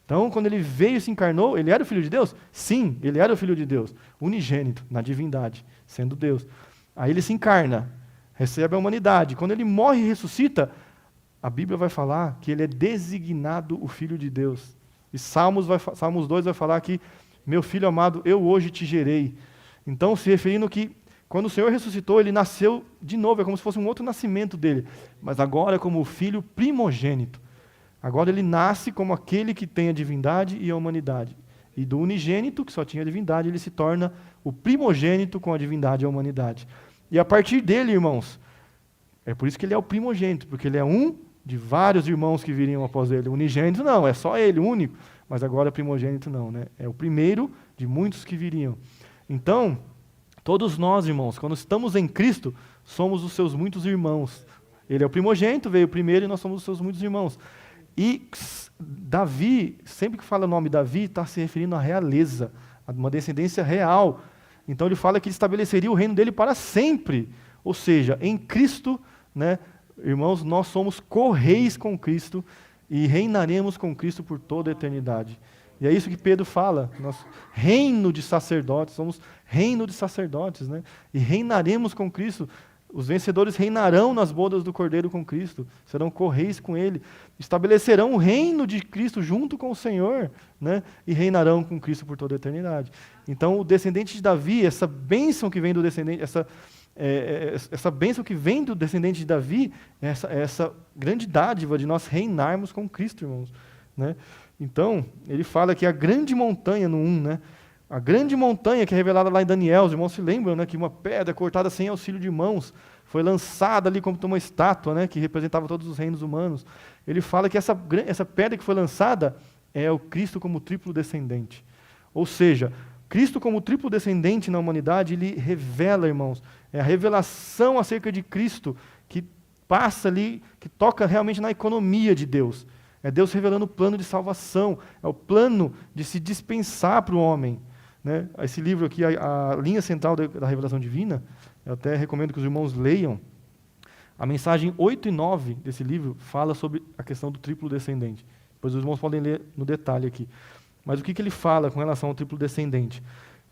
Então, quando ele veio e se encarnou, ele era o filho de Deus? Sim, ele era o filho de Deus, unigênito, na divindade, sendo Deus. Aí ele se encarna, recebe a humanidade. Quando ele morre e ressuscita, a Bíblia vai falar que ele é designado o Filho de Deus. E Salmos 2 vai falar que, meu filho amado, eu hoje te gerei. Então, se referindo que, quando o Senhor ressuscitou, ele nasceu de novo, é como se fosse um outro nascimento dele. Mas agora como o filho primogênito. Agora ele nasce como aquele que tem a divindade e a humanidade. E do unigênito, que só tinha a divindade, ele se torna o primogênito com a divindade e a humanidade. E a partir dele, irmãos, é por isso que ele é o primogênito, porque ele é um de vários irmãos que viriam após ele. O unigênito não, é só ele, o único. Mas agora primogênito não, né? É o primeiro de muitos que viriam. Então, todos nós, irmãos, quando estamos em Cristo, somos os seus muitos irmãos. Ele é o primogênito, veio primeiro e nós somos os seus muitos irmãos. E Davi, sempre que fala o nome Davi, está se referindo à realeza, a uma descendência real. Então ele fala que ele estabeleceria o reino dele para sempre. Ou seja, em Cristo, né, irmãos, nós somos co-reis com Cristo e reinaremos com Cristo por toda a eternidade. E é isso que Pedro fala, nós reino de sacerdotes, somos reino de sacerdotes, né? E reinaremos com Cristo. Os vencedores reinarão nas bodas do Cordeiro com Cristo, serão co-reis com Ele, estabelecerão o reino de Cristo junto com o Senhor, né? E reinarão com Cristo por toda a eternidade. Então, o descendente de Davi, essa bênção que vem do descendente, essa bênção que vem do descendente de Davi, essa grande dádiva de nós reinarmos com Cristo, irmãos, né? Então, ele fala que a grande montanha no 1, né? A grande montanha que é revelada lá em Daniel, os irmãos se lembram, né, que uma pedra cortada sem auxílio de mãos foi lançada ali como uma estátua, né, que representava todos os reinos humanos. Ele fala que essa pedra que foi lançada é o Cristo como triplo descendente. Ou seja, Cristo como triplo descendente na humanidade, ele revela, irmãos, é a revelação acerca de Cristo que passa ali, que toca realmente na economia de Deus. É Deus revelando o plano de salvação, é o plano de se dispensar para o homem. Né? Esse livro aqui, a linha central da revelação divina, eu até recomendo que os irmãos leiam. A mensagem 8 e 9 desse livro fala sobre a questão do triplo descendente. Depois os irmãos podem ler no detalhe aqui. Mas o que ele fala com relação ao triplo descendente?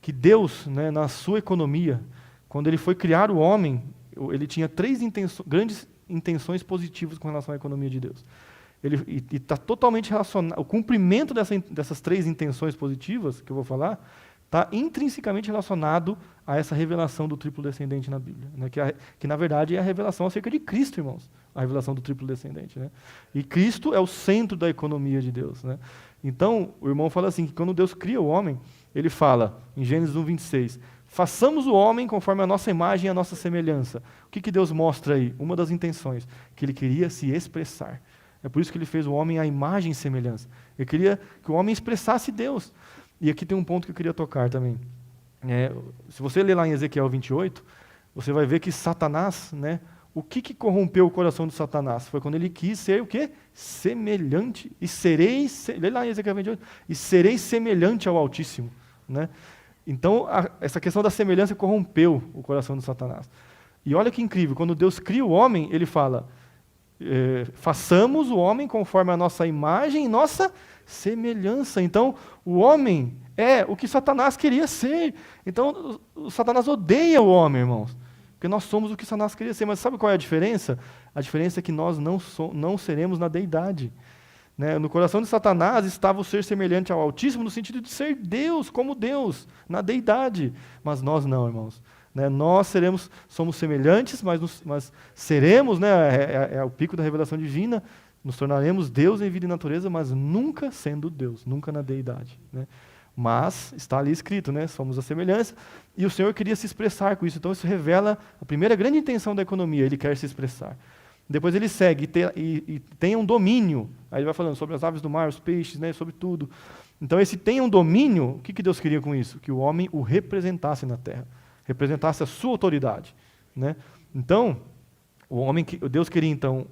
Que Deus, né, na sua economia, quando ele foi criar o homem, ele tinha três grandes intenções positivas com relação à economia de Deus. E está totalmente relacionado, o cumprimento dessas três intenções positivas, que eu vou falar, está intrinsecamente relacionado a essa revelação do triplo descendente na Bíblia. Né? Que, na verdade, é a revelação acerca de Cristo, irmãos. A revelação do triplo descendente. Né? E Cristo é o centro da economia de Deus. Né? Então, o irmão fala assim, que quando Deus cria o homem, ele fala, em Gênesis 1, 26, façamos o homem conforme a nossa imagem e a nossa semelhança. O que Deus mostra aí? Uma das intenções, que ele queria se expressar. É por isso que ele fez o homem à imagem e semelhança. Ele queria que o homem expressasse Deus. E aqui tem um ponto que eu queria tocar também. Se você ler lá em Ezequiel 28, você vai ver que Satanás, né, o que corrompeu o coração de Satanás? Foi quando ele quis ser o quê? Semelhante. Lê lá em Ezequiel 28, e serei semelhante ao Altíssimo. Né? Então, essa questão da semelhança corrompeu o coração de Satanás. E olha que incrível, quando Deus cria o homem, ele fala, façamos o homem conforme a nossa imagem e nossa semelhança. Então, o homem é o que Satanás queria ser. Então, o Satanás odeia o homem, irmãos, porque nós somos o que Satanás queria ser. Mas sabe qual é a diferença? A diferença é que nós não seremos na deidade. Né? No coração de Satanás estava o ser semelhante ao Altíssimo, no sentido de ser Deus, como Deus, na deidade. Mas nós não, irmãos. Né? Nós somos semelhantes, mas seremos, né? É o pico da revelação divina, nos tornaremos Deus em vida e natureza, mas nunca sendo Deus, nunca na deidade. Né? Mas está ali escrito, né? Somos a semelhança, e o Senhor queria se expressar com isso. Então isso revela a primeira grande intenção da economia, ele quer se expressar. Depois ele segue e tem um domínio. Aí ele vai falando sobre as aves do mar, os peixes, né? Sobre tudo. Então esse tem um domínio, o que Deus queria com isso? Que o homem o representasse na terra, representasse a sua autoridade. Né? Então, Deus queria então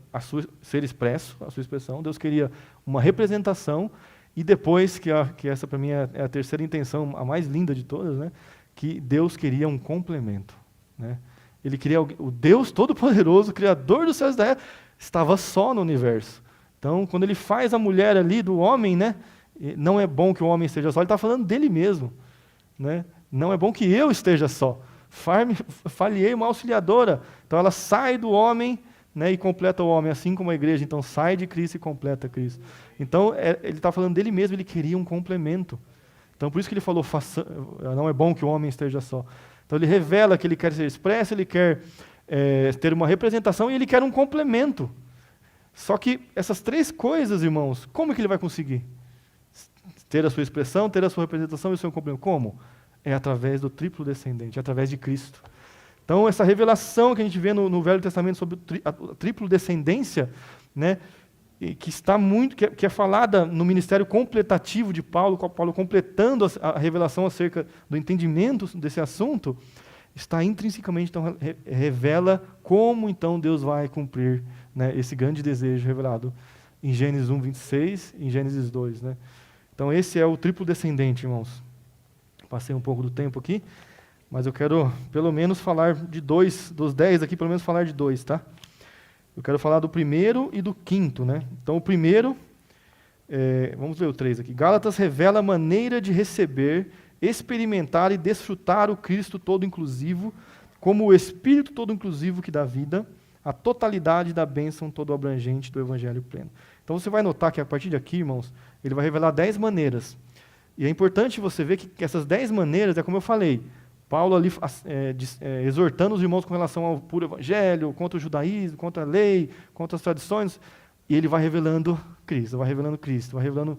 ser expresso, a sua expressão, Deus queria uma representação, e depois, que essa para mim é a terceira intenção, a mais linda de todas, né? Que Deus queria um complemento. Né? Ele queria o Deus Todo-Poderoso, Criador dos céus e da terra, estava só no universo. Então, quando ele faz a mulher ali do homem, né? Não é bom que o homem esteja só, ele está falando dele mesmo. Né? Não é bom que eu esteja só. Falhei uma auxiliadora. Então ela sai do homem, né, e completa o homem, assim como a igreja. Então sai de Cristo e completa Cristo. Então ele está falando dele mesmo, ele queria um complemento. Então por isso que ele falou, não é bom que o homem esteja só. Então ele revela que ele quer ser expresso, ele quer ter uma representação e ele quer um complemento. Só que essas três coisas, irmãos, como que ele vai conseguir? Ter a sua expressão, ter a sua representação e o seu complemento. Como? É através do triplo descendente, é através de Cristo. Então, essa revelação que a gente vê no Velho Testamento sobre a triplo descendência, né, que está que é falada no ministério completativo de Paulo, com Paulo completando a revelação acerca do entendimento desse assunto, está intrinsecamente, então, revela como, então, Deus vai cumprir, né, esse grande desejo revelado em Gênesis 1, 26 e em Gênesis 2. Né? Então, esse é o triplo descendente, irmãos. Passei um pouco do tempo aqui, mas eu quero pelo menos falar de dos 10 aqui, pelo menos falar de 2, tá? Eu quero falar do primeiro e do quinto, né? Então, o primeiro, vamos ver o 3 aqui. Gálatas revela a maneira de receber, experimentar e desfrutar o Cristo todo-inclusivo, como o Espírito todo-inclusivo que dá vida, a totalidade da bênção todo-abrangente do Evangelho pleno. Então, você vai notar que a partir de aqui, irmãos, ele vai revelar 10 maneiras. E é importante você ver que essas 10 maneiras, como eu falei, Paulo ali exortando os irmãos com relação ao puro evangelho, contra o judaísmo, contra a lei, contra as tradições, e ele vai revelando Cristo, vai revelando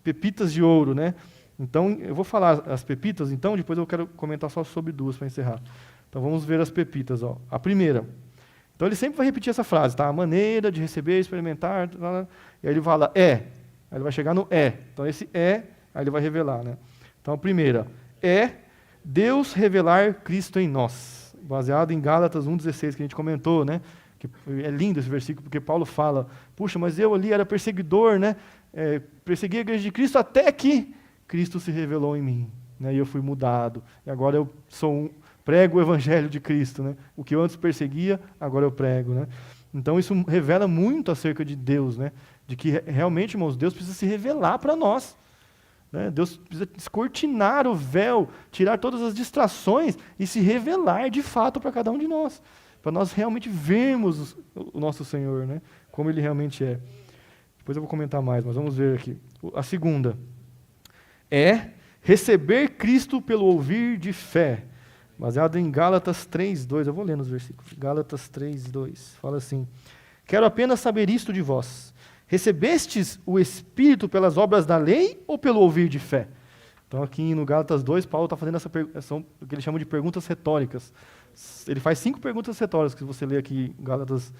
pepitas de ouro, né? Então, eu vou falar as pepitas, então, depois eu quero comentar só sobre 2 para encerrar. Então, vamos ver as pepitas. Ó. A primeira. Então, ele sempre vai repetir essa frase, tá? A maneira de receber, experimentar, e aí ele fala, Aí ele vai chegar no é. Então esse é, aí ele vai revelar, né? Então a primeira é Deus revelar Cristo em nós, baseado em Gálatas 1,16 que a gente comentou, né? Que é lindo esse versículo, porque Paulo fala, puxa, mas eu ali era perseguidor, né? Persegui a igreja de Cristo até que Cristo se revelou em mim, né? E eu fui mudado. E agora eu prego o evangelho de Cristo, né? O que eu antes perseguia, agora eu prego, né? Então isso revela muito acerca de Deus, né? De que realmente, irmãos, Deus precisa se revelar para nós, né? Deus precisa descortinar o véu, tirar todas as distrações e se revelar de fato para cada um de nós, para nós realmente vermos o nosso Senhor, né? Como Ele realmente é. Depois eu vou comentar mais, mas vamos ver aqui. A segunda é receber Cristo pelo ouvir de fé, baseado em Gálatas 3:2. Eu vou ler nos versículos. Gálatas 3:2. Fala assim: quero apenas saber isto de vós. Recebestes o Espírito pelas obras da lei ou pelo ouvir de fé? Então aqui no Gálatas 2, Paulo está fazendo são o que ele chama de perguntas retóricas. Ele faz 5 perguntas retóricas, que você lê aqui em Gálatas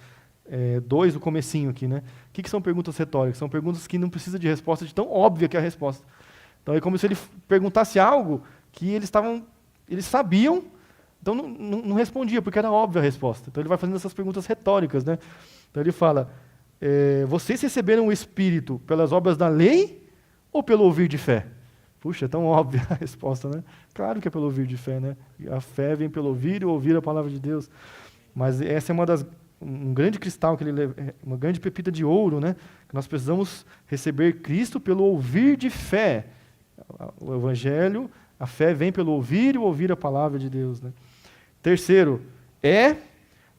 2, o comecinho aqui, né? O que são perguntas retóricas? São perguntas que não precisam de resposta, de tão óbvia que é a resposta. Então é como se ele perguntasse algo que eles sabiam, então não respondia, porque era óbvia a resposta. Então ele vai fazendo essas perguntas retóricas, né? Então ele fala, vocês receberam o Espírito pelas obras da lei ou pelo ouvir de fé? Puxa, é tão óbvia a resposta, né? Claro que é pelo ouvir de fé, né? A fé vem pelo ouvir e ouvir a palavra de Deus. Mas essa é um grande cristal, uma grande pepita de ouro, né? Que nós precisamos receber Cristo pelo ouvir de fé. O Evangelho, a fé vem pelo ouvir e ouvir a palavra de Deus, né? Terceiro, é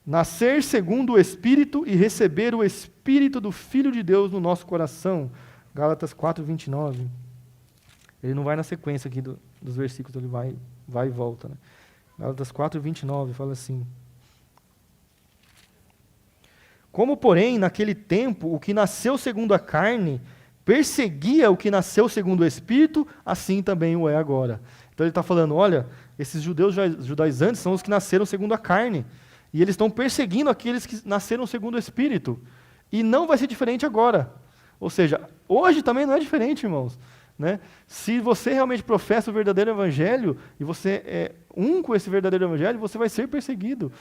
nascer segundo o Espírito e receber o Espírito do Filho de Deus no nosso coração. Gálatas 4:29. Ele não vai na sequência aqui dos versículos, ele vai e volta, né? Gálatas 4:29 fala assim: como, porém, naquele tempo, o que nasceu segundo a carne perseguia o que nasceu segundo o Espírito, assim também o é agora. Então ele está falando, olha, esses judaizantes são os que nasceram segundo a carne, e eles estão perseguindo aqueles que nasceram segundo o Espírito, e não vai ser diferente agora. Ou seja, hoje também não é diferente, irmãos, né? Se você realmente professa o verdadeiro Evangelho, e você é com esse verdadeiro Evangelho, você vai ser perseguido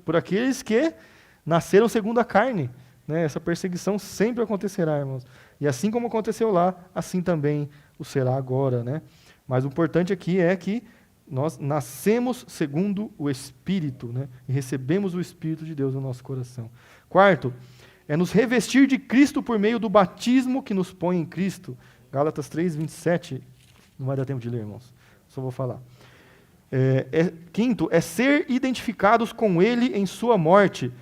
por aqueles que nasceram segundo a carne, né? Essa perseguição sempre acontecerá, irmãos. E assim como aconteceu lá, assim também o será agora, né? Mas o importante aqui é que nós nascemos segundo o Espírito, né? E recebemos o Espírito de Deus no nosso coração. Quarto, é nos revestir de Cristo por meio do batismo que nos põe em Cristo. Gálatas 3:27. Não vai dar tempo de ler, irmãos. Só vou falar. Quinto, é ser identificados com Ele em sua morte,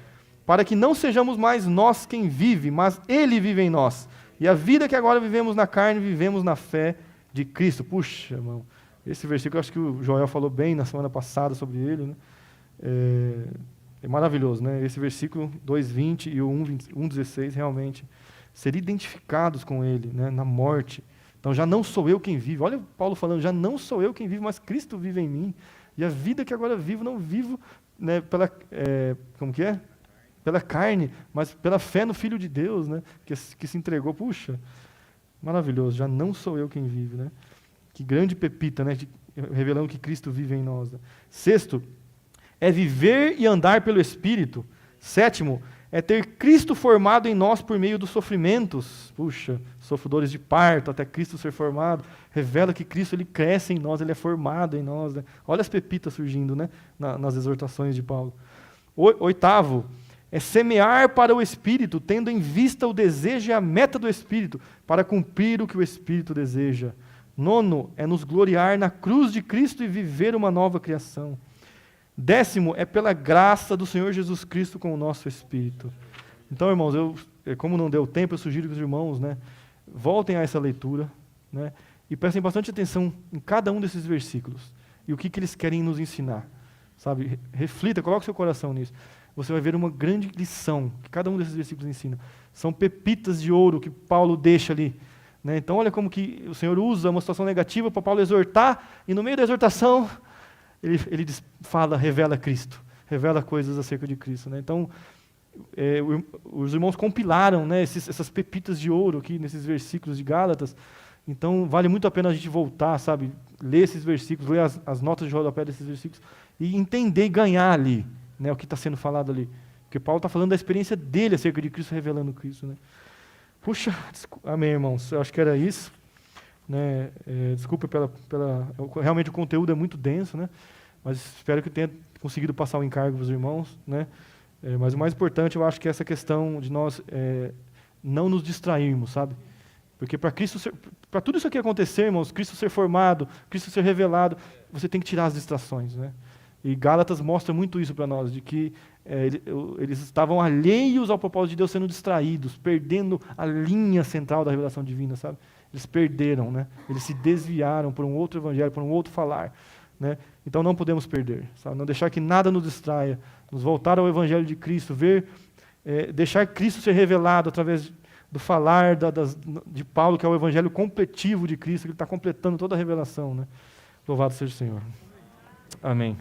para que não sejamos mais nós quem vive, mas Ele vive em nós. E a vida que agora vivemos na carne, vivemos na fé de Cristo. Puxa, irmão, esse versículo, eu acho que o Joel falou bem na semana passada sobre ele, né? É maravilhoso, né? Esse versículo 2:20 e o 1:16, realmente, ser identificados com Ele, né? Na morte. Então, já não sou eu quem vive. Olha Paulo falando, já não sou eu quem vive, mas Cristo vive em mim. E a vida que agora vivo, não vivo, né, como que é? Pela carne, mas pela fé no Filho de Deus, né, que se entregou. Puxa, maravilhoso, já não sou eu quem vive, né? Que grande pepita, né, revelando que Cristo vive em nós, né? Sexto, é viver e andar pelo Espírito. Sétimo, é ter Cristo formado em nós por meio dos sofrimentos. Puxa, sofredores de parto, até Cristo ser formado, revela que Cristo ele cresce em nós, ele é formado em nós, né? Olha as pepitas surgindo, né, nas exortações de Paulo. Oitavo, é semear para o Espírito, tendo em vista o desejo e a meta do Espírito, para cumprir o que o Espírito deseja. Nono, é nos gloriar na cruz de Cristo e viver uma nova criação. Décimo, é pela graça do Senhor Jesus Cristo com o nosso Espírito. Então, irmãos, como não deu tempo, eu sugiro que os irmãos, né, voltem a essa leitura, né, e prestem bastante atenção em cada um desses versículos e o que eles querem nos ensinar. Sabe? Reflita, coloque seu coração nisso. Você vai ver uma grande lição que cada um desses versículos ensina. São pepitas de ouro que Paulo deixa ali, né? Então, olha como que o Senhor usa uma situação negativa para Paulo exortar, e no meio da exortação, ele fala, revela Cristo, revela coisas acerca de Cristo, né? Então, os irmãos compilaram, né, essas pepitas de ouro aqui nesses versículos de Gálatas. Então, vale muito a pena a gente voltar, sabe? Ler esses versículos, ler as notas de rodapé desses versículos e entender e ganhar ali, né, o que está sendo falado ali. Porque Paulo está falando da experiência dele acerca de Cristo, revelando Cristo, né? Puxa, amém, irmãos. Eu acho que era isso. Né? Desculpa realmente o conteúdo é muito denso, né? Mas espero que eu tenha conseguido passar o encargo para os irmãos, né? Mas o mais importante, eu acho que é essa questão de nós não nos distrairmos, sabe? Porque para tudo isso aqui acontecer, irmãos, Cristo ser formado, Cristo ser revelado, você tem que tirar as distrações, né? E Gálatas mostra muito isso para nós, de que eles estavam alheios ao propósito de Deus, sendo distraídos, perdendo a linha central da revelação divina, sabe? Eles perderam, né? Eles se desviaram por um outro evangelho, por um outro falar, né? Então não podemos perder, sabe? Não deixar que nada nos distraia, nos voltar ao evangelho de Cristo, deixar Cristo ser revelado através do falar de Paulo, que é o evangelho completivo de Cristo, que ele está completando toda a revelação, né? Louvado seja o Senhor. Amém.